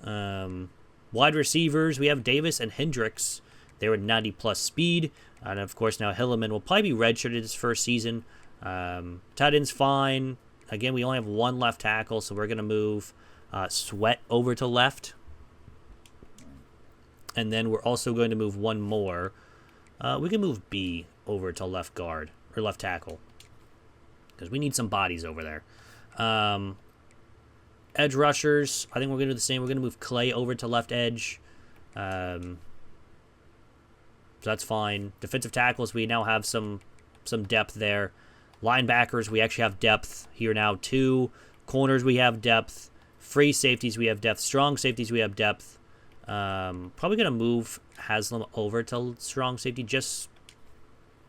Wide receivers, we have Davis and Hendricks. They're at 90-plus speed. And, of course, now Hilliman will probably be redshirted his first season. Tight end's fine. Again, we only have 1 left tackle, so we're going to move Sweat over to left. And then we're also going to move 1 more. We can move B over to left guard, or left tackle. Because we need some bodies over there. Edge rushers, I think we're going to do the same. We're going to move Clay over to left edge. So that's fine. Defensive tackles, we now have some depth there. Linebackers, we actually have depth here now too. Corners, we have depth. Free safeties, we have depth. Strong safeties, we have depth. Probably going to move Haslam over to strong safety just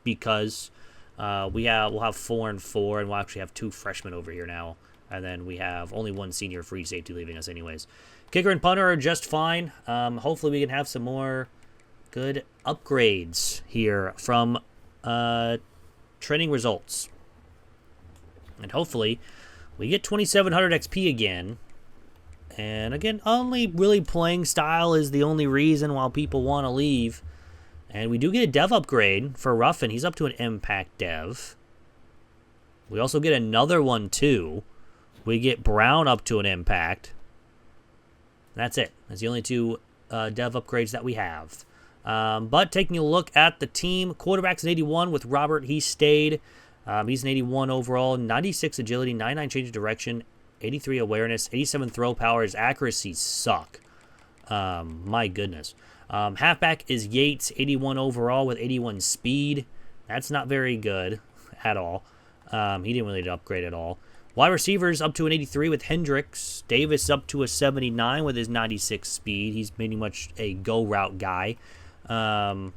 because we'll have 4 and 4, and we'll actually have 2 freshmen over here now. And then we have only 1 senior free safety leaving us anyways. Kicker and punter are just fine. Hopefully we can have some more good upgrades here from training results. And hopefully we get 2,700 XP again. And again, only really playing style is the only reason why people want to leave. And we do get a dev upgrade for Ruffin. He's up to an impact dev. We also get another one too. We get Brown up to an impact. That's it. That's the only 2 dev upgrades that we have. But taking a look at the team, quarterback's an 81 with Robert. He stayed. He's an 81 overall, 96 agility, 99 change of direction, 83 awareness, 87 throw power. His accuracies suck. My goodness. Halfback is Yates, 81 overall with 81 speed. That's not very good at all. He didn't really upgrade at all. Wide receivers up to an 83 with Hendricks. Davis up to a 79 with his 96 speed. He's pretty much a go route guy. Tight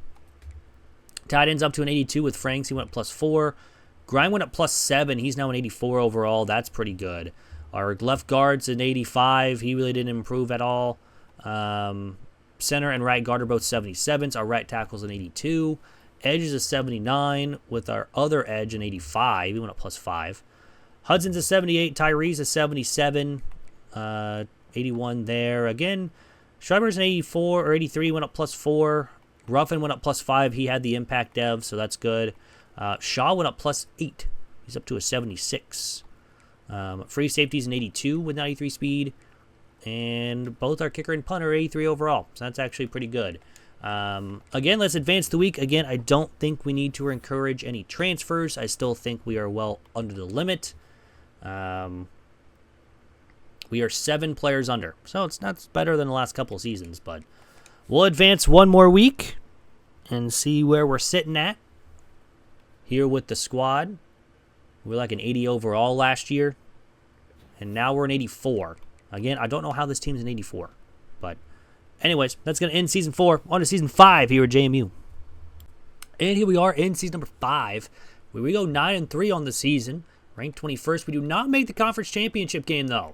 ends up to an 82 with Franks. He went up +4. Grind went up +7. He's now an 84 overall. That's pretty good. Our left guard's an 85. He really didn't improve at all. Center and right guard are both 77s. Our right tackle's an 82. Edge is a 79 with our other edge an 85. He went up +5. Hudson's a 78. Tyree's a 77. 81 there. Again, Schreiber's an 84 or 83. Went up +4. Ruffin went up +5. He had the impact dev, so that's good. Shaw went up +8. He's up to a 76. Free safety's an 82 with 93 speed. And both our kicker and punter are 83 overall. So that's actually pretty good. Again, let's advance the week. Again, I don't think we need to encourage any transfers. I still think we are well under the limit. We are 7 players under. So it's not better than the last couple of seasons. But we'll advance one more week and see where we're sitting at here with the squad. We were like an 80 overall last year. And now we're an 84. Again, I don't know how this team's an 84. But anyways, that's going to end Season 4. On to Season 5 here at JMU. And here we are in Season number 5, where we go 9-3 on the season. Ranked 21st. We do not make the conference championship game, though.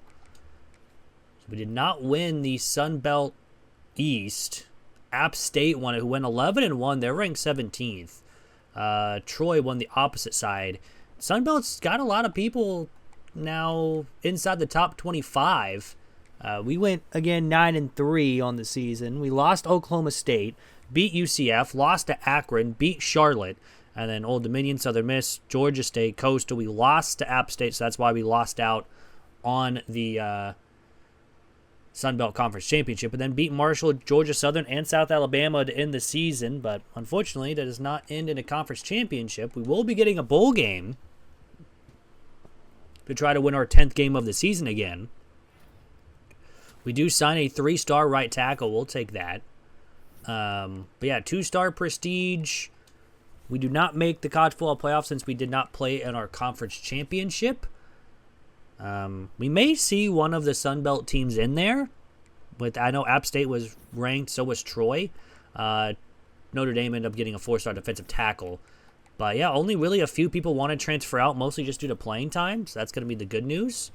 So we did not win the Sun Belt East. App State won it, who went 11-1. They're ranked 17th. Troy won the opposite side. Sun Belt's got a lot of people now inside the top 25. We went, again, 9-3 on the season. We lost Oklahoma State, beat UCF, lost to Akron, beat Charlotte, And then Old Dominion, Southern Miss, Georgia State, Coastal. We lost to App State, so that's why we lost out on the Sun Belt Conference Championship. And then beat Marshall, Georgia Southern, and South Alabama to end the season. But unfortunately, that does not end in a conference championship. We will be getting a bowl game to try to win our 10th game of the season again. We do sign a 3-star right tackle. We'll take that. But yeah, 2-star prestige. We do not make the college football playoff since we did not play in our conference championship. We may see one of the Sun Belt teams in there. I know App State was ranked, so was Troy. Notre Dame ended up getting a 4-star defensive tackle. But yeah, only really a few people want to transfer out, mostly just due to playing time. So that's going to be the good news.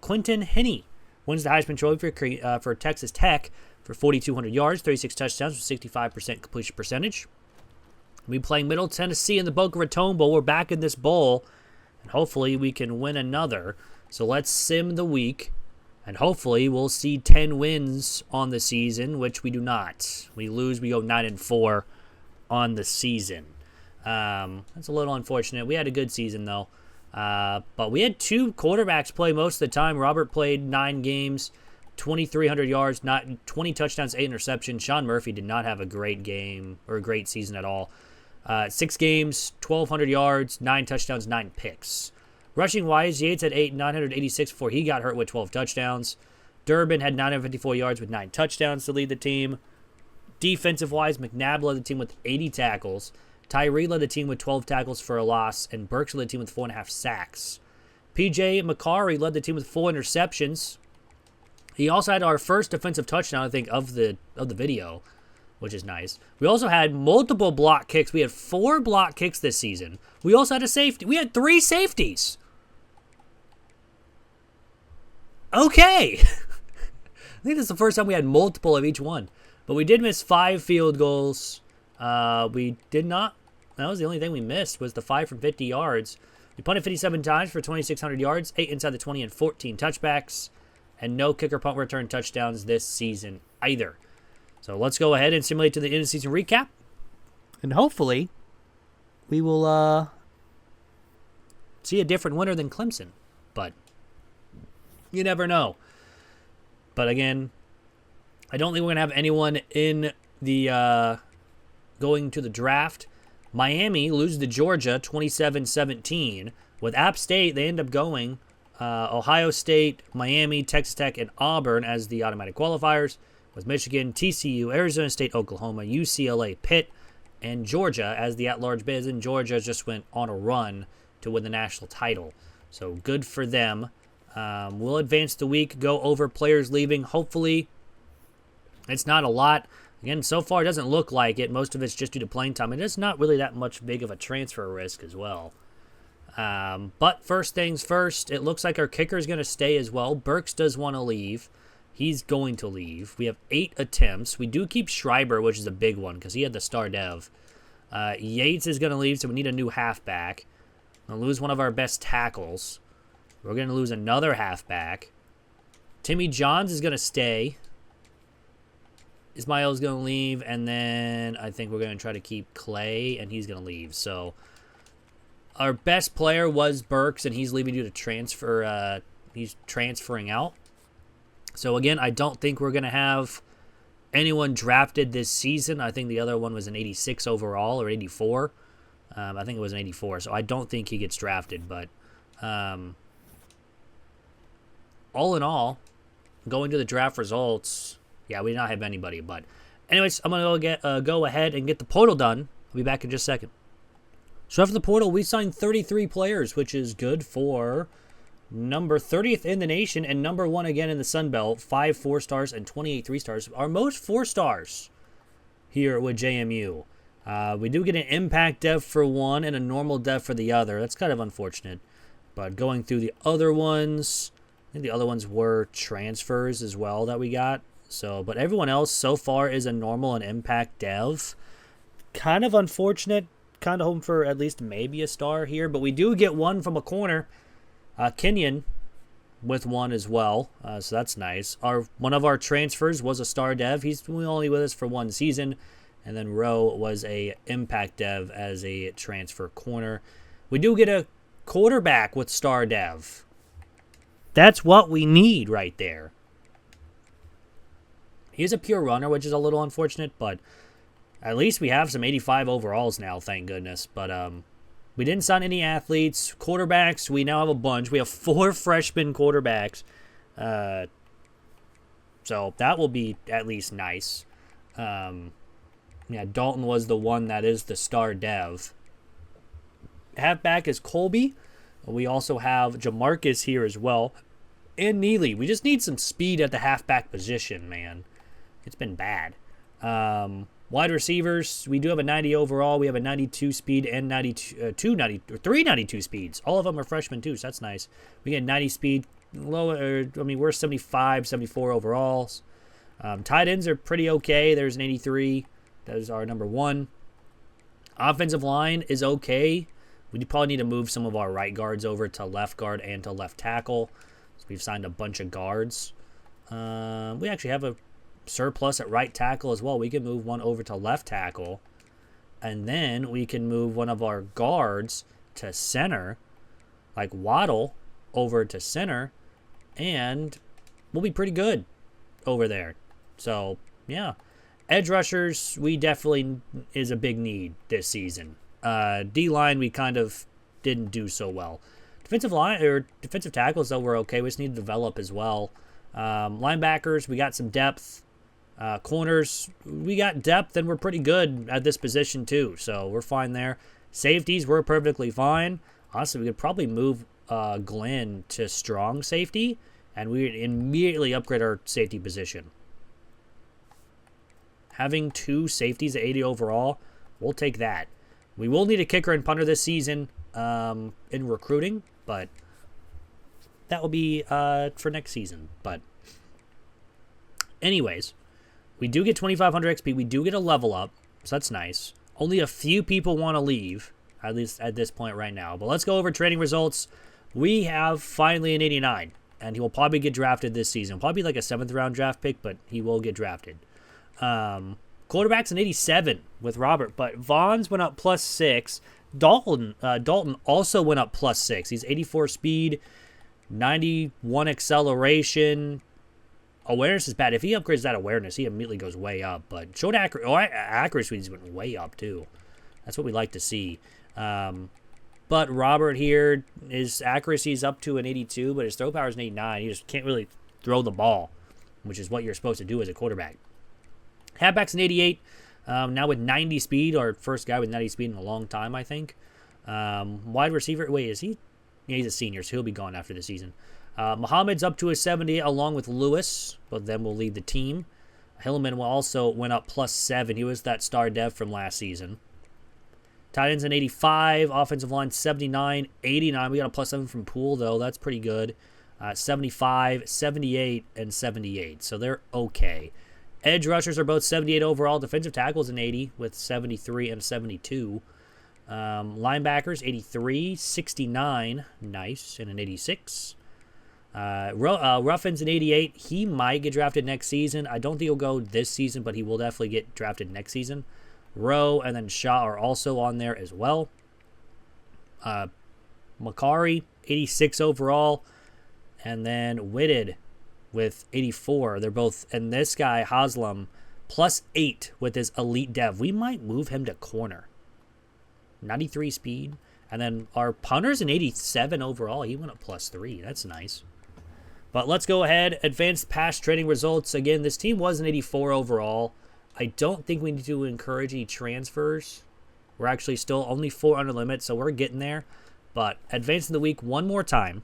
Quentin Henney wins the Heisman Trophy for Texas Tech for 4,200 yards, 36 touchdowns with 65% completion percentage. We'll be playing Middle Tennessee in the Boca Raton Bowl. We're back in this bowl, and hopefully we can win another. So let's sim the week, and hopefully we'll see 10 wins on the season, which we do not. We lose, we go 9-4 on the season. That's a little unfortunate. We had a good season, though. But we had 2 quarterbacks play most of the time. Robert played 9 games, 2,300 yards, 20 touchdowns, 8 interceptions. Sean Murphy did not have a great game or a great season at all. 6 games, 1,200 yards, 9 touchdowns, 9 picks. Rushing-wise, Yates had 986 before he got hurt with 12 touchdowns. Durbin had 954 yards with 9 touchdowns to lead the team. Defensive-wise, McNabb led the team with 80 tackles. Tyree led the team with 12 tackles for a loss, and Burks led the team with 4.5 sacks. P.J. McCarry led the team with 4 interceptions. He also had our first defensive touchdown, I think, of the video, which is nice. We also had multiple block kicks. We had 4 block kicks this season. We also had a safety. We had 3 safeties. Okay. I think this is the first time we had multiple of each one. But we did miss 5 field goals. We did not. That was the only thing we missed was the 5 from 50 yards. We punted 57 times for 2,600 yards, 8 inside the 20 and 14 touchbacks, and no kicker punt return touchdowns this season either. So let's go ahead and simulate to the end of season recap. And hopefully we will see a different winner than Clemson. But you never know. But again, I don't think we're going to have anyone in the going to the draft. Miami loses to Georgia 27-17. With App State, they end up going Ohio State, Miami, Texas Tech, and Auburn as the automatic qualifiers. With Michigan, TCU, Arizona State, Oklahoma, UCLA, Pitt, and Georgia as the at-large bids. And Georgia just went on a run to win the national title. So good for them. We'll advance the week, go over players leaving. Hopefully, it's not a lot. Again, so far it doesn't look like it. Most of it's just due to playing time. And it's not really that much big of a transfer risk as well. But first things first, it looks like our kicker is going to stay as well. Burks does want to leave. He's going to leave. We have 8 attempts. We do keep Schreiber, which is a big one because he had the star dev. Yates is going to leave, so we need a new halfback. We're going to lose one of our best tackles. We're going to lose another halfback. Timmy Johns is going to stay. Ismail's going to leave, and then I think we're going to try to keep Clay, and he's going to leave. So our best player was Burks, and he's leaving due to transfer. He's transferring out. So again, I don't think we're going to have anyone drafted this season. I think the other one was an 86 overall or 84. I think it was an 84, so I don't think he gets drafted. But all in all, going to the draft results, yeah, we did not have anybody. But anyways, I'm going to go ahead and get the portal done. I'll be back in just a second. So after the portal, we signed 33 players, which is good for number 30th in the nation and number 1 again in the Sun Belt. 5 4-stars and 28 3-stars. Our most 4-stars here with JMU. We do get an impact dev for one and a normal dev for the other. That's kind of unfortunate. But going through the other ones, I think the other ones were transfers as well that we got. So, but everyone else so far is a normal and impact dev. Kind of unfortunate. Kind of hoping for at least maybe a star here. But we do get one from a corner. Kenyon with one as well. So that's nice. One of our transfers was a star dev. He's only with us for 1 season. And then Rowe was a impact dev as a transfer corner. We do get a quarterback with star dev. That's what we need right there. He's a pure runner, which is a little unfortunate, but at least we have some 85 overalls now, thank goodness. But we didn't sign any athletes. Quarterbacks, we now have a bunch. We have 4 freshman quarterbacks. So that will be at least nice. Yeah, Dalton was the one that is the star dev. Halfback is Colby. We also have Jamarcus here as well. And Neely. We just need some speed at the halfback position, man. It's been bad. Wide receivers, we do have a 90 overall. We have a 92 speed and 3 92 speeds. All of them are freshmen too, so that's nice. We get 90 speed. We're 75, 74 overalls. Tight ends are pretty okay. There's an 83. That is our number 1. Offensive line is okay. We probably need to move some of our right guards over to left guard and to left tackle. So we've signed a bunch of guards. We actually have a surplus at right tackle as well. We can move one over to left tackle. And then we can move one of our guards to center, like Waddle, over to center. And we'll be pretty good over there. So, yeah. Edge rushers, we definitely is a big need this season. D-line, we kind of didn't do so well. Defensive tackles, though, we're okay. We just need to develop as well. Linebackers, we got some depth. Corners, we got depth, and we're pretty good at this position, too. So we're fine there. Safeties, we're perfectly fine. Honestly, we could probably move Glenn to strong safety, and we would immediately upgrade our safety position. Having 2 safeties at 80 overall, we'll take that. We will need a kicker and punter this season in recruiting, but that will be for next season. But anyways, we do get 2,500 XP. We do get a level up, so that's nice. Only a few people want to leave, at least at this point right now. But let's go over trading results. We have finally an 89, and he will probably get drafted this season. Probably like a 7th round draft pick, but he will get drafted. Quarterback's an 87 with Robert, but Vaughn's went up +6. Dalton also went up +6. He's 84 speed, 91 acceleration. Awareness is bad. If he upgrades that awareness, he immediately goes way up. But short accuracy went way up too. That's what we like to see. But Robert here, his accuracy is up to an 82, but his throw power is an 89. He just can't really throw the ball, which is what you're supposed to do as a quarterback. Halfback's an 88. Now with 90 speed, our first guy with 90 speed in a long time, I think. Wide receiver, wait, is he? Yeah, he's a senior, so he'll be gone after the season. Muhammad's up to a 70 along with Lewis, but then will lead the team. Hillman also went up +7. He was that star dev from last season. Tight ends an 85. Offensive line 79, 89. We got a +7 from Poole, though. That's pretty good. 75, 78, and 78. So they're okay. Edge rushers are both 78 overall. Defensive tackles an 80 with 73 and 72. Linebackers 83, 69, nice, and an 86. Ruffin's an 88. He might get drafted next season. I don't think he'll go this season, but he will definitely get drafted next season. Rowe and then Shaw are also on there as well. Makari, 86 overall. And then Whitted with 84. They're both, and this guy, Haslam, +8 with his elite dev. We might move him to corner. 93 speed. And then our punter's an 87 overall. He went up +3. That's nice. But let's go ahead. Advanced pass trading results. Again, this team was an 84 overall. I don't think we need to encourage any transfers. We're actually still only 4 under limit, so we're getting there. But advancing the week one more time.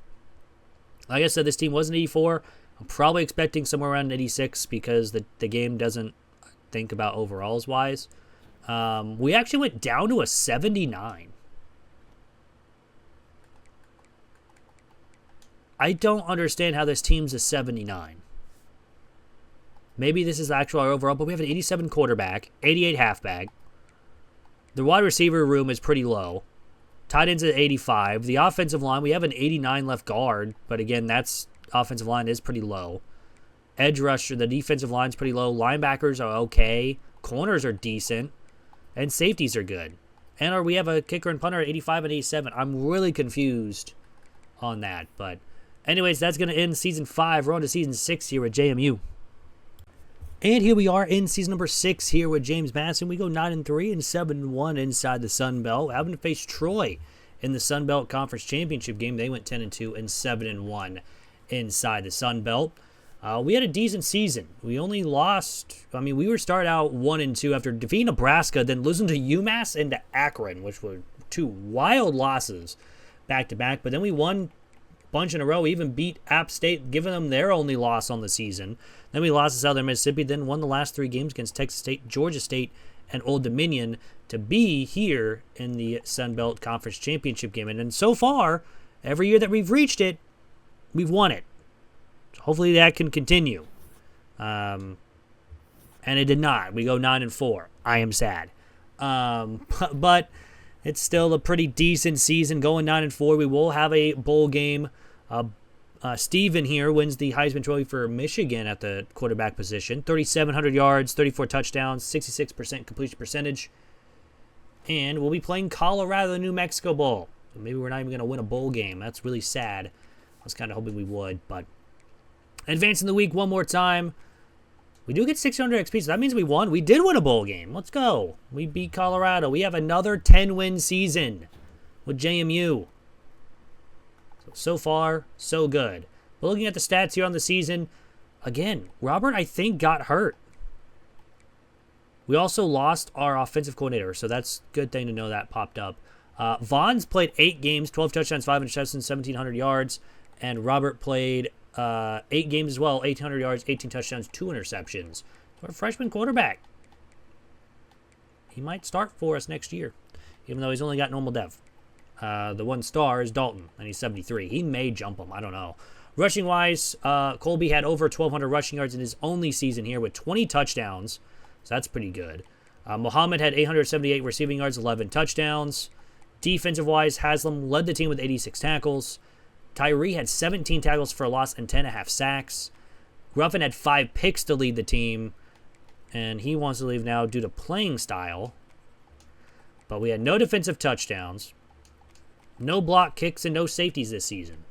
Like I said, this team was an 84. I'm probably expecting somewhere around 86 because the game doesn't think about overalls wise. We actually went down to a 79. I don't understand how this team's a 79. Maybe this is actual our overall, but we have an 87 quarterback, 88 halfback. The wide receiver room is pretty low. Tight ends at 85. The offensive line, we have an 89 left guard, but again, that's offensive line is pretty low. Edge rusher, the defensive line's pretty low. Linebackers are okay. corners are decent, and safeties are good. And we have a kicker and punter at 85 and 87. I'm really confused on that. But anyways, that's going to end Season 5. We're on to Season 6 here at JMU. And here we are in Season number 6 here with James Madison. We go 9-3 and 7-1 inside the Sun Belt. Having to face Troy in the Sun Belt Conference Championship game. They went 10-2 and 7-1 inside the Sun Belt. We had a decent season. We only lost, we were started out 1-2 after defeating Nebraska, then losing to UMass and to Akron, which were 2 wild losses back-to-back. But then we won a bunch in a row. We even beat App State, giving them their only loss on the season. Then we lost to Southern Mississippi, then won the last 3 games against Texas State, Georgia State, and Old Dominion to be here in the Sun Belt Conference Championship game. And then so far, every year that we've reached it, we've won it. So hopefully that can continue. And it did not. We go 9-4. I am sad. But it's still a pretty decent season going 9-4. We will have a bowl game. Steven here wins the Heisman Trophy for Michigan at the quarterback position. 3,700 yards, 34 touchdowns, 66% completion percentage. And we'll be playing Colorado, the New Mexico Bowl. So maybe we're not even going to win a bowl game. That's really sad. I was kind of hoping we would. But advancing the week one more time. We do get 600 XP, so that means we won. We did win a bowl game. Let's go. We beat Colorado. We have another 10-win season with JMU. So far, so good. But looking at the stats here on the season, again, Robert, I think, got hurt. We also lost our offensive coordinator, so that's a good thing to know that popped up. Vaughn's played 8 games, 12 touchdowns, 5 interceptions, 1,700 yards. And Robert played 8 games as well, 1,800 yards, 18 touchdowns, 2 interceptions. Our freshman quarterback. He might start for us next year, even though he's only got normal dev. The 1 star is Dalton, and he's 73. He may jump him. I don't know. Rushing-wise, Colby had over 1,200 rushing yards in his only season here with 20 touchdowns. So that's pretty good. Muhammad had 878 receiving yards, 11 touchdowns. Defensive-wise, Haslam led the team with 86 tackles. Tyree had 17 tackles for a loss and 10.5 sacks. Gruffin had 5 picks to lead the team, and he wants to leave now due to playing style. But we had no defensive touchdowns. No block kicks and no safeties this season.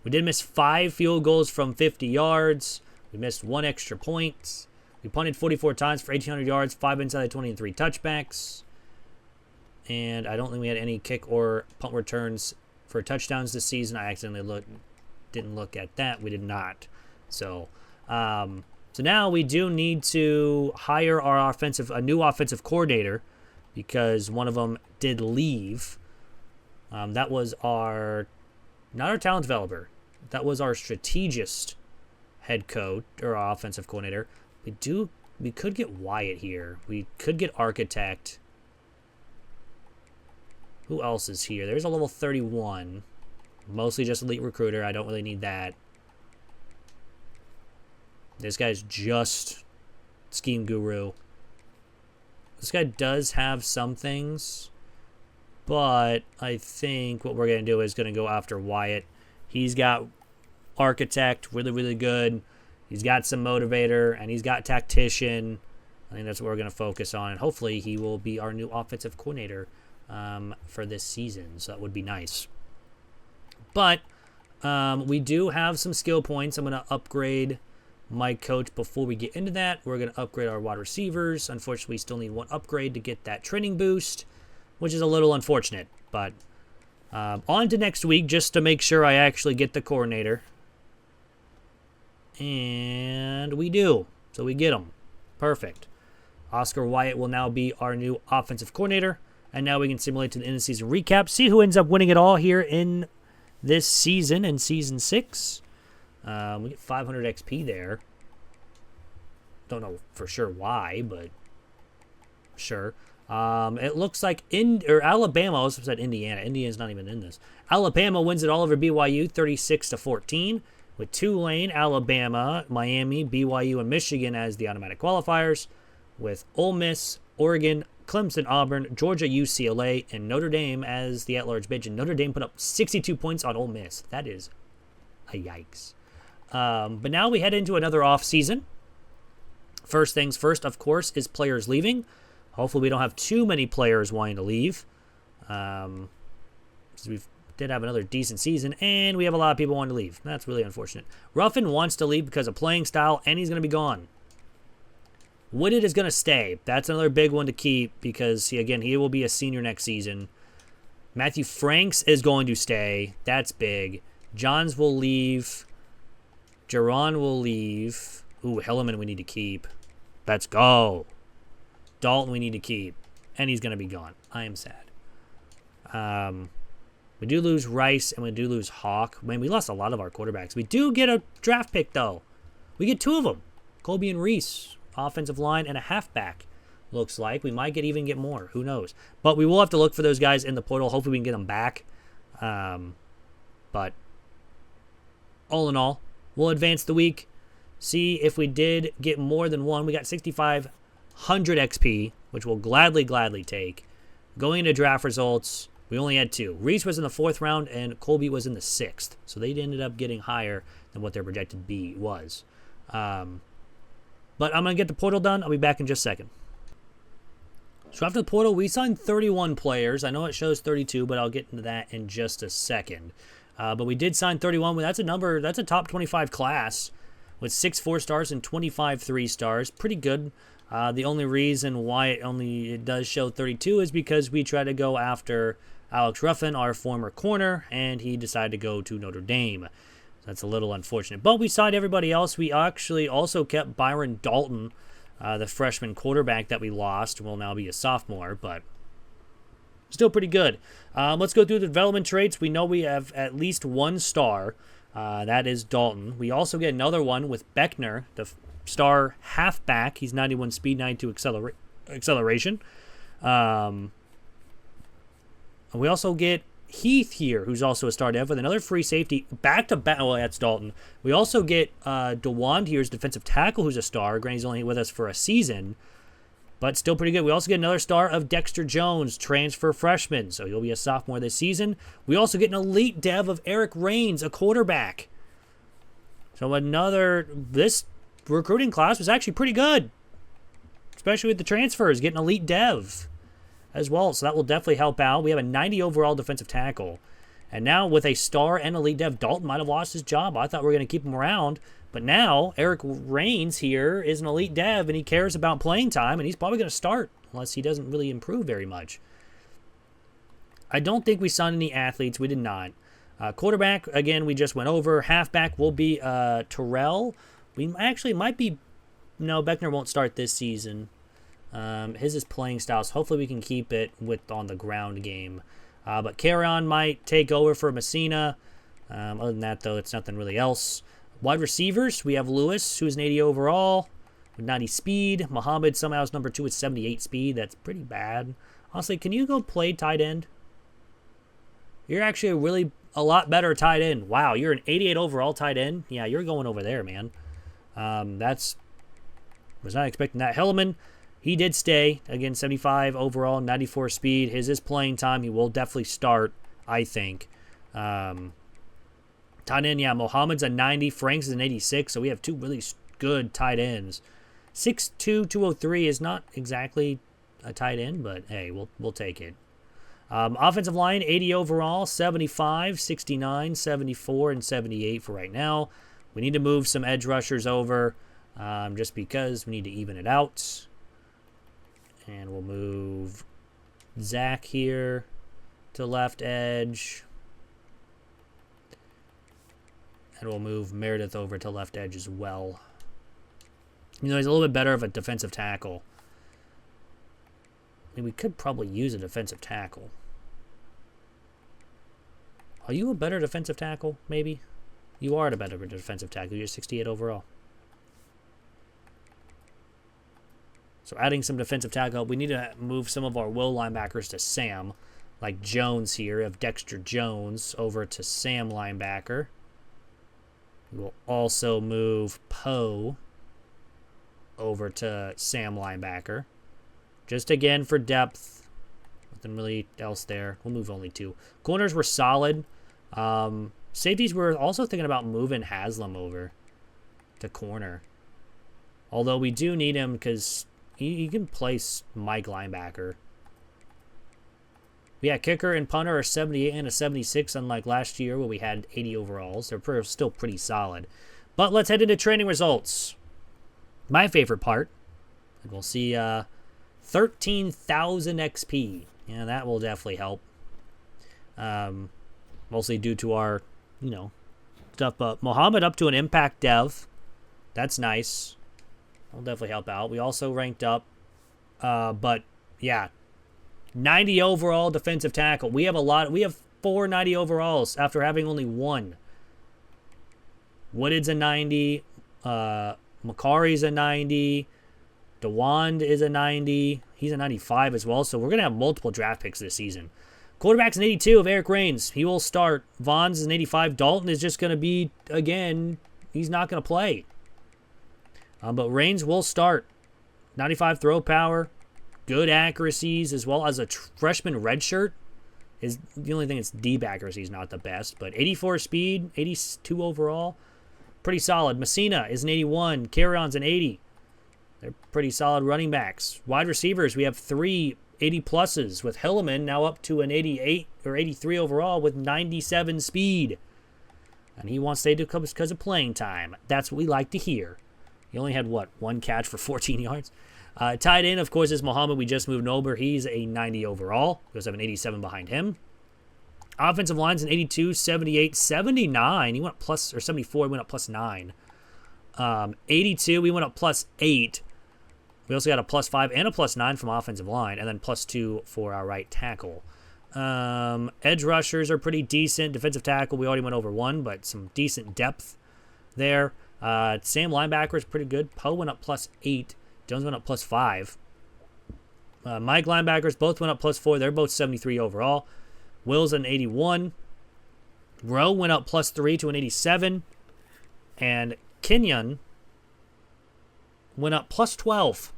We did miss 5 field goals from 50 yards. We missed 1 extra point. We punted 44 times for 1,800 yards, 5 inside the 20 and 3 touchbacks. And I don't think we had any kick or punt returns for touchdowns this season. I accidentally didn't look at that. We did not. So now we do need to hire a new offensive coordinator because one of them did leave. That was not our talent developer. That was our strategist head coach or our offensive coordinator. We could get Wyatt here. We could get architect. Who else is here? There's a level 31. Mostly just elite recruiter. I don't really need that. This guy's just scheme guru. This guy does have some things. But I think what we're going to do is going to go after Wyatt. He's got architect, really, really good. He's got some motivator, and he's got tactician. I think that's what we're going to focus on. And hopefully he will be our new offensive coordinator for this season. So that would be nice. But we do have some skill points. I'm going to upgrade my coach before we get into that. We're going to upgrade our wide receivers. Unfortunately, we still need 1 upgrade to get that training boost, which is a little unfortunate. But on to next week, just to make sure I actually get the coordinator. And we do. So we get him. Perfect. Oscar Wyatt will now be our new offensive coordinator. And now we can simulate to the end of the season recap. See who ends up winning it all here in this season, in Season 6. We get 500 XP there. Don't know for sure why, but sure. It looks like Alabama. I also said Indiana. Indiana's not even in this. Alabama wins it all over BYU, 36-14, with Tulane, Alabama, Miami, BYU, and Michigan as the automatic qualifiers, with Ole Miss, Oregon, Clemson, Auburn, Georgia, UCLA, and Notre Dame as the at-large bid. And Notre Dame put up 62 points on Ole Miss. That is a yikes. But now we head into another off season First things first, of course, is players leaving. Hopefully we don't have too many players wanting to leave. Because we did have another decent season, and we have a lot of people wanting to leave. That's really unfortunate. Ruffin wants to leave because of playing style, and he's going to be gone. Wooded is going to stay. That's another big one to keep because, again, he will be a senior next season. Matthew Franks is going to stay. That's big. Johns will leave. Jaron will leave. Ooh, Hellerman we need to keep. Let's go. Dalton we need to keep. And he's going to be gone. I am sad. We do lose Rice and we do lose Hawk. Man, we lost a lot of our quarterbacks. We do get a draft pick, though. We get 2 of them. Colby and Reese. Offensive line and a halfback. Looks like. We might even get more. Who knows? But we will have to look for those guys in the portal. Hopefully we can get them back. But all in all, we'll advance the week. See if we did get more than one. We got 6,500 XP, which we'll gladly take. Going into draft results, we only had 2. Reese was in the 4th round, and Colby was in the 6th. So they ended up getting higher than what their projected B was. But I'm going to get the portal done. I'll be back in just a second. So after the portal, we signed 31 players. I know it shows 32, but I'll get into that in just a second. But we did sign 31. That's a number. That's a top 25 class with 6 4-stars and 25 3-stars. Pretty good. The only reason why it does show 32 is because we tried to go after Alex Ruffin, our former corner, and he decided to go to Notre Dame. That's a little unfortunate. But we signed everybody else. We actually also kept Byron Dalton, the freshman quarterback that we lost. Will now be a sophomore, but still pretty good. Let's go through the development traits. We know we have at least 1 star. That is Dalton. We also get another one with Beckner, the star halfback. He's 91 speed, 92 acceleration. And we also get Heath here, who's also a star dev with another free safety. Back-to-back. Well, that's Dalton. We also get DeWand here's defensive tackle, who's a star. Granted, he's only with us for a season, but still pretty good. We also get another star of Dexter Jones, transfer freshman, so he'll be a sophomore this season. We also get an elite dev of Eric Rains, a quarterback. So this recruiting class was actually pretty good, especially with the transfers, getting elite dev as well, so that will definitely help out. We have a 90 overall defensive tackle. And now with a star and elite dev, Dalton might have lost his job. I thought we were going to keep him around. But now Eric Rains here is an elite dev, and he cares about playing time, and he's probably going to start unless he doesn't really improve very much. I don't think we signed any athletes. We did not. Quarterback, again, we just went over. Halfback will be Terrell. We actually might be... No, Beckner won't start this season. His is playing styles. Hopefully we can keep it with on the ground game. But Carrion might take over for Messina. Other than that, though, it's nothing really else. Wide receivers, we have Lewis, who's an 80 overall with 90 speed. Muhammad somehow is number 2 with 78 speed. That's pretty bad. Honestly, can you go play tight end? You're actually a lot better tight end. Wow, you're an 88 overall tight end? Yeah, you're going over there, man. Was not expecting that. Hellerman, he did stay. Again, 75 overall, 94 speed. His is playing time. He will definitely start, I think. Tight end, yeah, Mohammed's a 90. Franks is an 86. So we have 2 really good tight ends. 6'2", 203 is not exactly a tight end, but hey, we'll take it. Offensive line, 80 overall, 75, 69, 74, and 78 for right now. We need to move some edge rushers over just because we need to even it out. And we'll move Zach here to left edge. And we'll move Meredith over to left edge as well. You know, he's a little bit better of a defensive tackle. I mean, we could probably use a defensive tackle. Are you a better defensive tackle, maybe? You are a better defensive tackle. You're 68 overall. So adding some defensive tackle, we need to move some of our will linebackers to Sam, like Jones here, of Dexter Jones over to Sam linebacker. We will also move Poe over to Sam linebacker. Just again for depth. Nothing really else there. We'll move only 2. Corners were solid. Safeties, we're also thinking about moving Haslam over to corner. Although we do need him because he can place Mike linebacker. Yeah, kicker and punter are 78 and a 76, unlike last year where we had 80 overalls. They're still pretty solid. But let's head into training results. My favorite part, and we'll see 13,000 XP. Yeah, that will definitely help. Mostly due to our, stuff. But Mohammed up to an impact dev. That's nice. That'll definitely help out. We also ranked up. But, yeah. 90 overall defensive tackle. We have 4 90 overalls after having only 1. Wooded's a 90. Makari's a 90. DeWand is a 90. He's a 95 as well. So we're going to have multiple draft picks this season. Quarterback's an 82 of Eric Rains. He will start. Vaughn's is an 85. Dalton is just going to be, again, he's not going to play. But Rains will start. 95 throw power. Good accuracies as well as a freshman redshirt. Is the only thing, it's deep accuracy is not the best. But 84 speed, 82 overall. Pretty solid. Messina is an 81. Carrion's an 80. They're pretty solid running backs. Wide receivers, we have 3 80-pluses with Hilleman now up to an 88 or 83 overall with 97 speed. And he wants to stay because of playing time. That's what we like to hear. He only had, 1 catch for 14 yards? Tied in, of course, is Muhammad. We just moved over. He's a 90 overall. We also have an 87 behind him. Offensive line's an 82, 78, 79. He went up plus, or 74, he went up plus 9. 82, we went up plus 8. We also got a plus 5 and a plus 9 from offensive line, and then plus 2 for our right tackle. Edge rushers are pretty decent. Defensive tackle, we already went over 1, but some decent depth there. Sam linebacker is pretty good. Poe went up plus 8. Jones went up plus 5. Mike linebackers both went up plus 4. They're both 73 overall. Will's an 81. Rowe went up plus 3 to an 87. And Kenyon went up plus 12.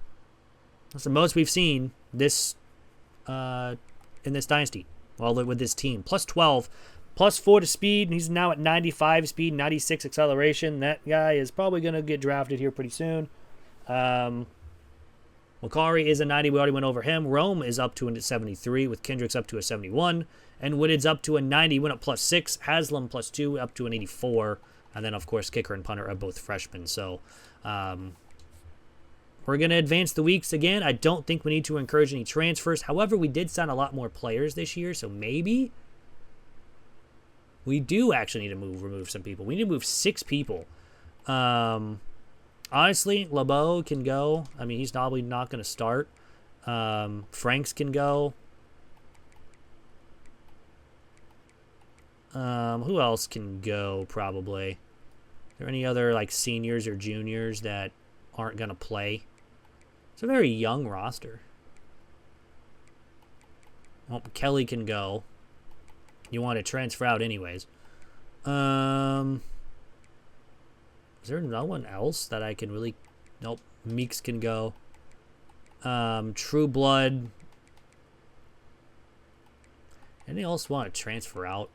That's the most we've seen this in this dynasty. Well, with this team. Plus 12. Plus 4 to speed. And he's now at 95 speed, 96 acceleration. That guy is probably going to get drafted here pretty soon. Makari is a 90. We already went over him. Rome is up to a 73 with Kendricks up to a 71. And Wooded's up to a 90. Went up plus 6. Haslam plus 2 up to an 84. And then, of course, kicker and punter are both freshmen. So we're going to advance the weeks again. I don't think we need to encourage any transfers. However, we did sign a lot more players this year. So maybe we do actually need to remove some people. We need to move 6 people. Honestly, LeBeau can go. I mean, he's probably not going to start. Franks can go. Who else can go, probably? Are there any other, seniors or juniors that aren't going to play? It's a very young roster. Well, Kelly can go. You want to transfer out anyways. Is there no one else that I can really... Nope. Meeks can go. True Blood. Anything else want to transfer out?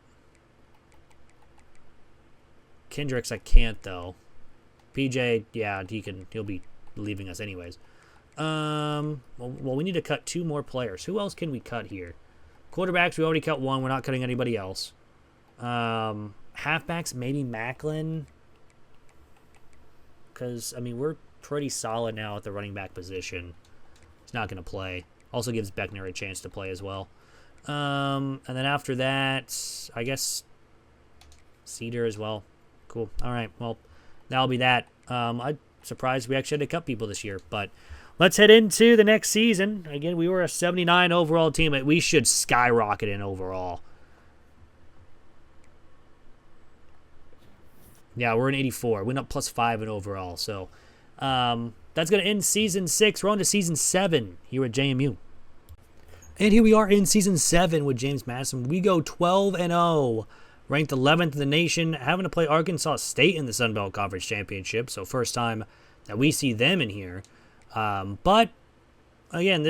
Kendricks, I can't, though. PJ, yeah, he'll be leaving us anyways. Well, we need to cut 2 more players. Who else can we cut here? Quarterbacks, we already cut 1. We're not cutting anybody else. Halfbacks, maybe Macklin. Because, I mean, we're pretty solid now at the running back position. He's not going to play. Also gives Beckner a chance to play as well. And then after that, I guess Cedar as well. Cool. All right. Well, that'll be that. I'm surprised we actually had to cut people this year. But let's head into the next season. Again, we were a 79 overall team. But we should skyrocket in overall. Yeah, we're in 84. Went up plus 5 in overall. So that's going to end Season 6. We're on to Season 7 here at JMU. And here we are in Season 7 with James Madison. We go 12-0, ranked 11th in the nation, having to play Arkansas State in the Sun Belt Conference Championship. So first time that we see them in here. But, again,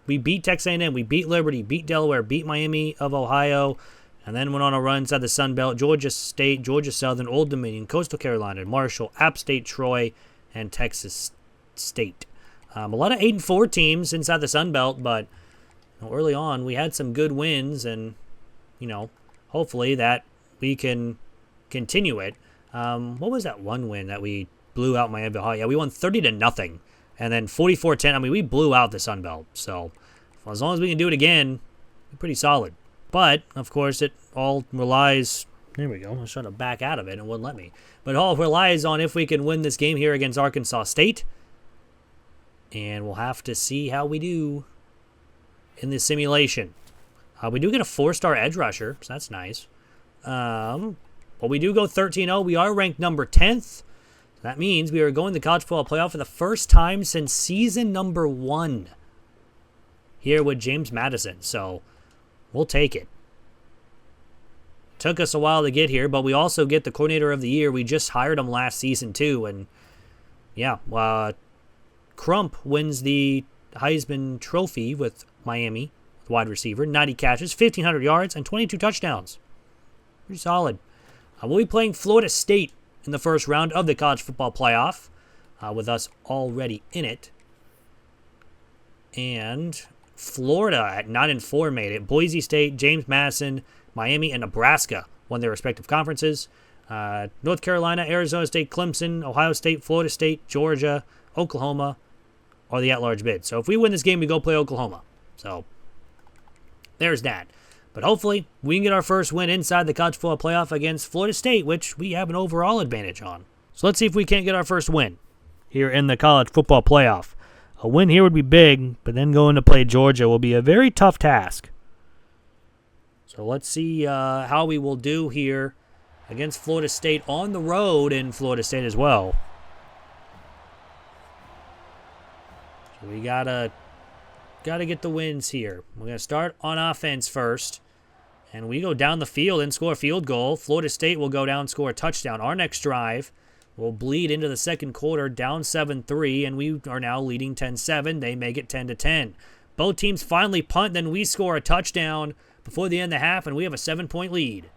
we beat Texas A&M. We beat Liberty, beat Delaware, beat Miami of Ohio, and then went on a run inside the Sun Belt, Georgia State, Georgia Southern, Old Dominion, Coastal Carolina, Marshall, App State, Troy, and Texas State. A lot of 8-4 teams inside the Sun Belt, but early on we had some good wins, and hopefully that we can continue it. What was that one win that we blew out Miami? Oh, yeah, we won 30-0, and then 44-10. I mean, we blew out the Sun Belt, so as long as we can do it again, we're pretty solid. But of course, it all relies. There we go. I was trying to back out of it and it wouldn't let me. But it all relies on if we can win this game here against Arkansas State. And we'll have to see how we do in this simulation. We do get a 4-star edge rusher, so that's nice. But we do go 13-0. We are ranked number 10th. That means we are going to the College Football Playoff for the first time since season number 1 here with James Madison. So we'll take it. Took us a while to get here, but we also get the coordinator of the year. We just hired him last season too, and yeah, Crump wins the Heisman Trophy with Miami, wide receiver, 90 catches, 1,500 yards, and 22 touchdowns. Pretty solid. We'll be playing Florida State in the first round of the College Football Playoff, with us already in it. And Florida at 9-4 made it. Boise State, James Madison, Miami, and Nebraska won their respective conferences. North Carolina, Arizona State, Clemson, Ohio State, Florida State, Georgia, Oklahoma are the at-large bid. So if we win this game, we go play Oklahoma. So there's that. But hopefully we can get our first win inside the College Football Playoff against Florida State, which we have an overall advantage on. So let's see if we can't get our first win here in the College Football Playoff. A win here would be big, but then going to play Georgia will be a very tough task. So let's see how we will do here against Florida State on the road in Florida State as well. So we gotta get the wins here. We're gonna start on offense first, and we go down the field and score a field goal. Florida State will go down and score a touchdown. Our next drive will bleed into the second quarter, down 7-3, and we are now leading 10-7. They make it 10-10. Both teams finally punt, then we score a touchdown before the end of the half, and we have a 7-point lead.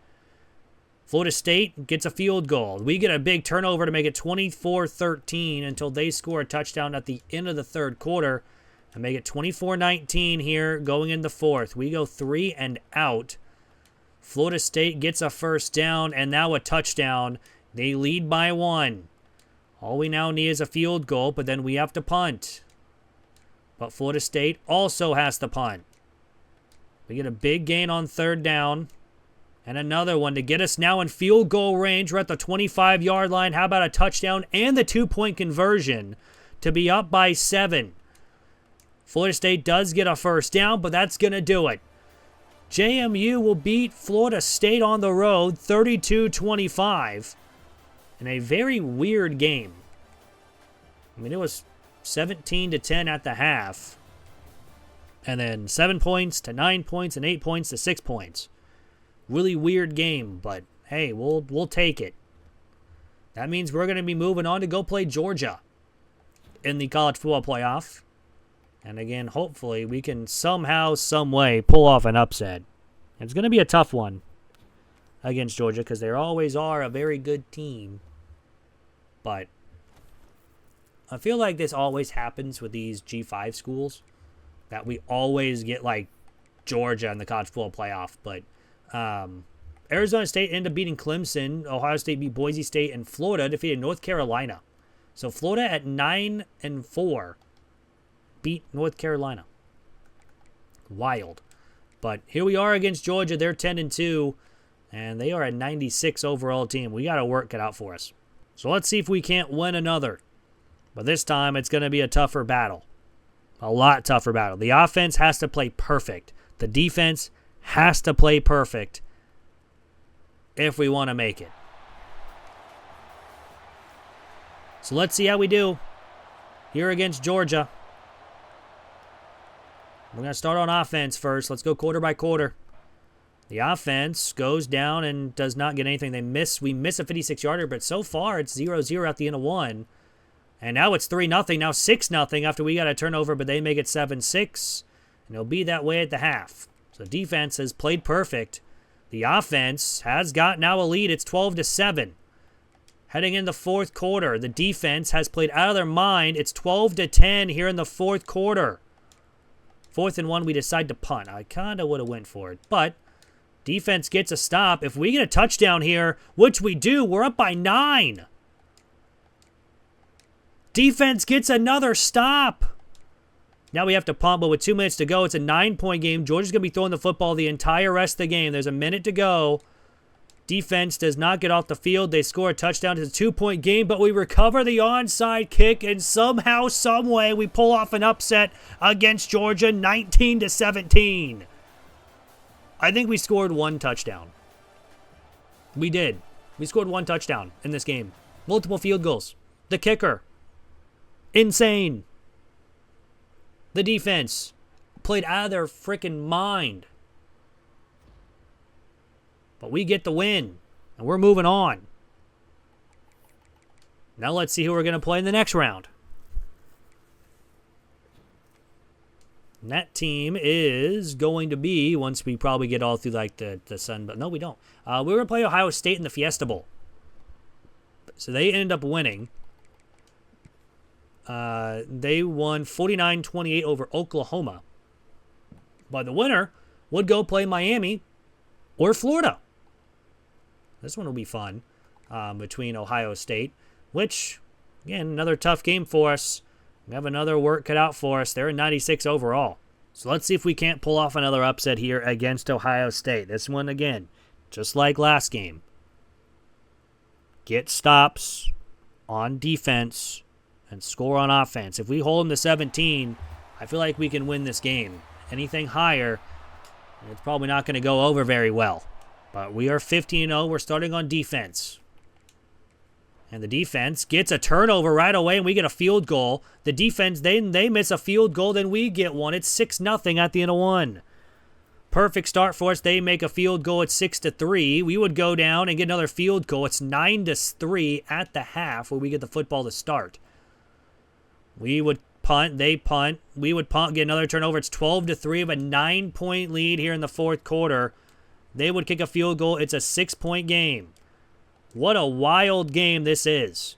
Florida State gets a field goal. We get a big turnover to make it 24-13 until they score a touchdown at the end of the third quarter and make it 24-19 here going in the fourth. We go 3 and out. Florida State gets a first down and now a touchdown. They lead by 1. All we now need is a field goal, but then we have to punt. But Florida State also has to punt. We get a big gain on third down. And another one to get us now in field goal range. We're at the 25-yard line. How about a touchdown and the 2-point conversion to be up by 7? Florida State does get a first down, but that's going to do it. JMU will beat Florida State on the road 32-25 in a very weird game. I mean, it was 17-10 at the half. And then 7 points to 9 points and 8 points to 6 points. Really weird game, but hey, we'll take it. That means we're going to be moving on to go play Georgia in the College Football Playoff. And again, hopefully we can somehow, some way pull off an upset. It's going to be a tough one against Georgia because they always are a very good team. But I feel like this always happens with these G5 schools, that we always get like Georgia in the College Football Playoff. But Arizona State ended up beating Clemson. Ohio State beat Boise State, and Florida defeated North Carolina. So Florida at 9-4 beat North Carolina. Wild. But here we are against Georgia. They're 10-2, and they are a 96 overall team. We got to work it out for us. So let's see if we can't win another. But this time it's going to be a tougher battle. A lot tougher battle. The offense has to play perfect. The defense has to play perfect if we want to make it. So let's see how we do here against Georgia. We're going to start on offense first. Let's go quarter by quarter. The offense goes down and does not get anything. We miss a 56-yarder, but so far it's 0-0 at the end of one. And now it's 3-0, now 6-0 after we got a turnover, but they make it 7-6. And it'll be that way at the half. So defense has played perfect. The offense has got now a lead. It's 12-7. Heading in the fourth quarter, the defense has played out of their mind. It's 12-10 here in the fourth quarter. 4th and 1, we decide to punt. I kind of would have went for it, but defense gets a stop. If we get a touchdown here, which we do, we're up by 9. Defense gets another stop. Now we have to punt, but with 2 minutes to go, it's a 9-point game. Georgia's going to be throwing the football the entire rest of the game. There's a minute to go. Defense does not get off the field. They score a touchdown. It's a 2-point game, but we recover the onside kick, and somehow, someway, we pull off an upset against Georgia, 19-17. I think we scored 1 touchdown. We did. We scored 1 touchdown in this game. Multiple field goals. The kicker. Insane. The defense played out of their freaking mind. But we get the win, and we're moving on. Now let's see who we're going to play in the next round. And that team is going to be, once we probably get all through like the Sun, but no, we don't. We're going to play Ohio State in the Fiesta Bowl. So they ended up winning. They won 49-28 over Oklahoma. But the winner would go play Miami or Florida. This one will be fun between Ohio State, which, again, another tough game for us. We have another work cut out for us. They're in 96 overall. So let's see if we can't pull off another upset here against Ohio State. This one, again, just like last game. Get stops on defense and score on offense. If we hold them to 17, I feel like we can win this game. Anything higher, it's probably not going to go over very well. But we are 15-0. We're starting on defense. And the defense gets a turnover right away, and we get a field goal. The defense, they miss a field goal, then we get one. It's 6-0 at the end of one. Perfect start for us. They make a field goal at 6-3. We would go down and get another field goal. It's 9-3 at the half where we get the football to start. We would punt. They punt. We would punt, get another turnover. It's 12-3 of a 9-point lead here in the fourth quarter. They would kick a field goal. It's a 6-point game. What a wild game this is.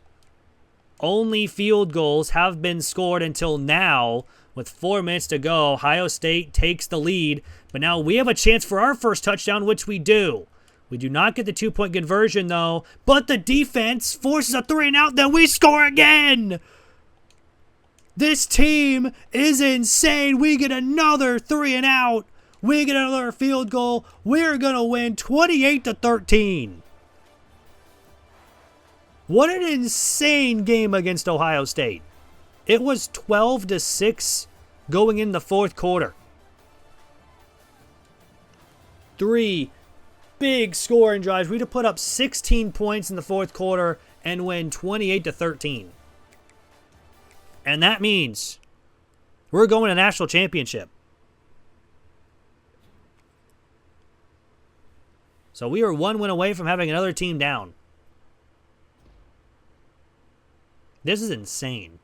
Only field goals have been scored until now. With 4 minutes to go, Ohio State takes the lead. But now we have a chance for our first touchdown, which we do. We do not get the 2-point conversion, though. But the defense forces a 3-and-out. Then we score again. This team is insane. We get another 3-and-out. We get another field goal. We're going to win 28-13. What an insane game against Ohio State. It was 12-6 going in the fourth quarter. 3 big scoring drives. We'd have put up 16 points in the fourth quarter and win 28-13. And that means we're going to national championship. So we are 1 win away from having another team down. This is insane.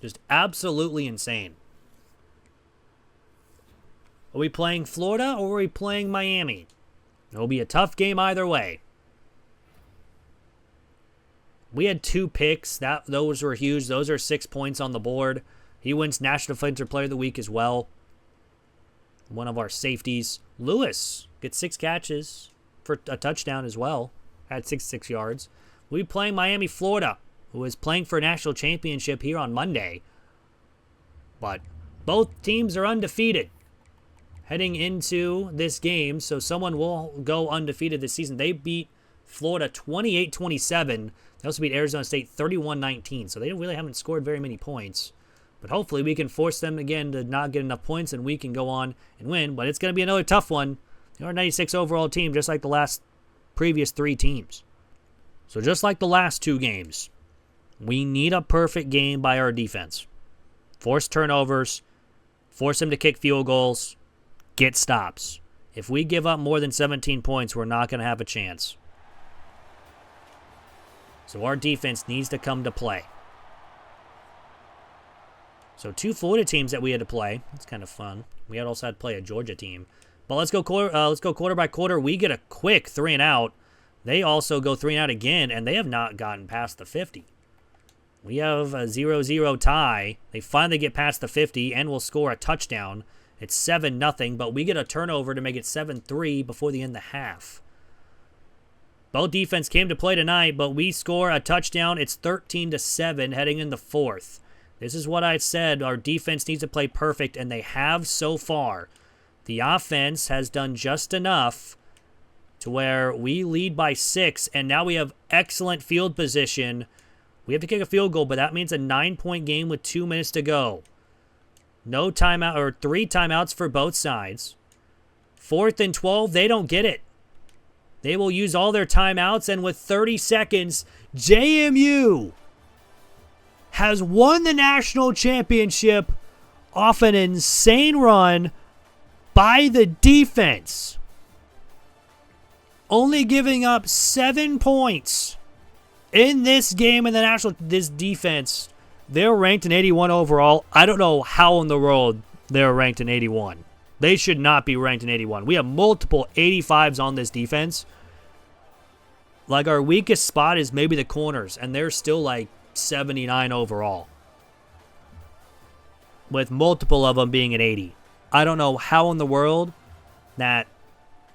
Just absolutely insane. Are we playing Florida or are we playing Miami? It'll be a tough game either way. We had 2 picks. Those were huge. Those are 6 points on the board. He wins National Defensive Player of the Week as well. One of our safeties. Lewis gets 6 catches for a touchdown as well. Had 66 yards. We'll be playing Miami, Florida, who is playing for a national championship here on Monday. But both teams are undefeated heading into this game, so someone will go undefeated this season. They beat Florida 28-27. They also beat Arizona State 31-19, so they really haven't scored very many points. But hopefully we can force them again to not get enough points and we can go on and win. But it's going to be another tough one. They're a 96 overall team, just like the previous 3 teams. So just like the last 2 games, we need a perfect game by our defense. Force turnovers, force them to kick field goals, get stops. If we give up more than 17 points, we're not going to have a chance. So our defense needs to come to play. So 2 Florida teams that we had to play. It's kind of fun. We had also had to play a Georgia team. But let's go quarter by quarter. We get a quick 3 and out. They also go 3 and out again, and they have not gotten past the 50. We have a 0-0 tie. They finally get past the 50 and will score a touchdown. It's 7-0, but we get a turnover to make it 7-3 before the end of the half. Both defense came to play tonight, but we score a touchdown. It's 13-7 heading in the fourth. This is what I said. Our defense needs to play perfect, and they have so far. The offense has done just enough to where we lead by 6, and now we have excellent field position. We have to kick a field goal, but that means a 9-point game with 2 minutes to go. No timeout, or 3 timeouts for both sides. 4th and 12, they don't get it. They will use all their timeouts, and with 30 seconds, JMU has won the national championship off an insane run by the defense. Only giving up 7 points in this game in the this defense. They're ranked in 81 overall. I don't know how in the world they're ranked in 81. They should not be ranked in 81. We have multiple 85s on this defense. Like, our weakest spot is maybe the corners, and they're still like 79 overall, with multiple of them being at 80. I don't know how in the world that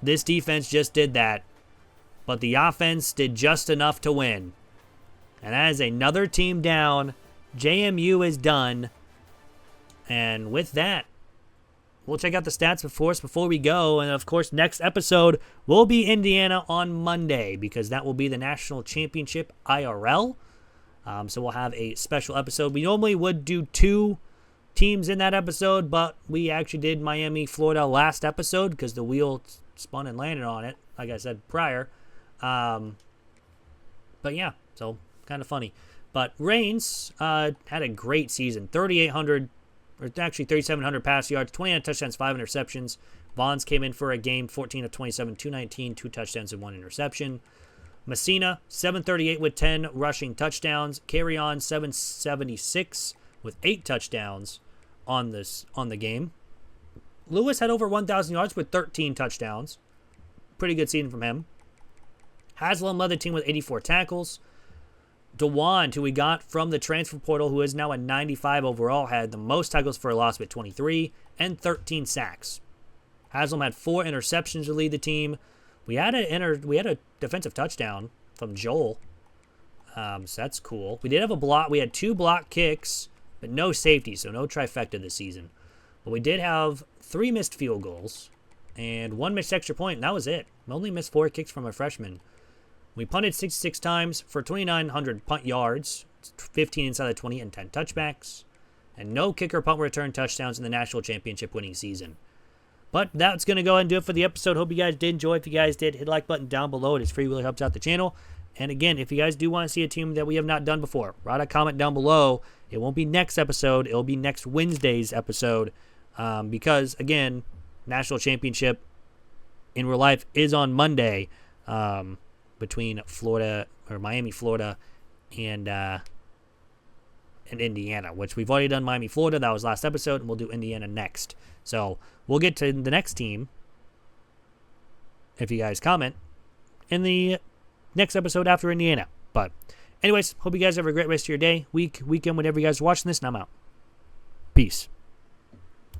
this defense just did that, but the offense did just enough to win. And that is another team down. JMU is done. And with that, we'll check out the stats before we go. And, of course, next episode will be Indiana on Monday, because that will be the national championship IRL. So we'll have a special episode. We normally would do 2 teams in that episode, but we actually did Miami, Florida last episode because the wheel spun and landed on it, like I said prior. But, yeah, so kind of funny. But Reigns had a great season. 3,700 pass yards, 29 touchdowns, 5 interceptions. Vaughns came in for a game, 14 of 27, 219, 2 touchdowns and 1 interception. Messina, 738 with 10 rushing touchdowns. Carry on 776 with 8 touchdowns on the game. Lewis had over 1,000 yards with 13 touchdowns. Pretty good season from him. Haslam led the team with 84 tackles. DeWan, who we got from the transfer portal, who is now a 95 overall, had the most tackles for a loss with 23 and 13 sacks. Haslam had 4 interceptions to lead the team. We had a defensive touchdown from Joel, so that's cool. We did have a block. We had 2 block kicks, but no safety, so no trifecta this season. But we did have 3 missed field goals and 1 missed extra point, and that was it. We only missed 4 kicks from a freshman. We punted 66 times for 2,900 punt yards, 15 inside the 20, and 10 touchbacks, and no kicker punt return touchdowns in the national championship winning season. But that's going to go ahead and do it for the episode. Hope you guys did enjoy. If you guys did, hit the like button down below. It is free, really helps out the channel. And again, if you guys do want to see a team that we have not done before, write a comment down below. It won't be next episode. It'll be next Wednesday's episode because, again, national championship in real life is on Monday. Between Miami, Florida, and Indiana, which we've already done Miami, Florida. That was last episode, and we'll do Indiana next. So we'll get to the next team, if you guys comment, in the next episode after Indiana. But anyways, hope you guys have a great rest of your day, week, weekend, whenever you guys are watching this, and I'm out. Peace.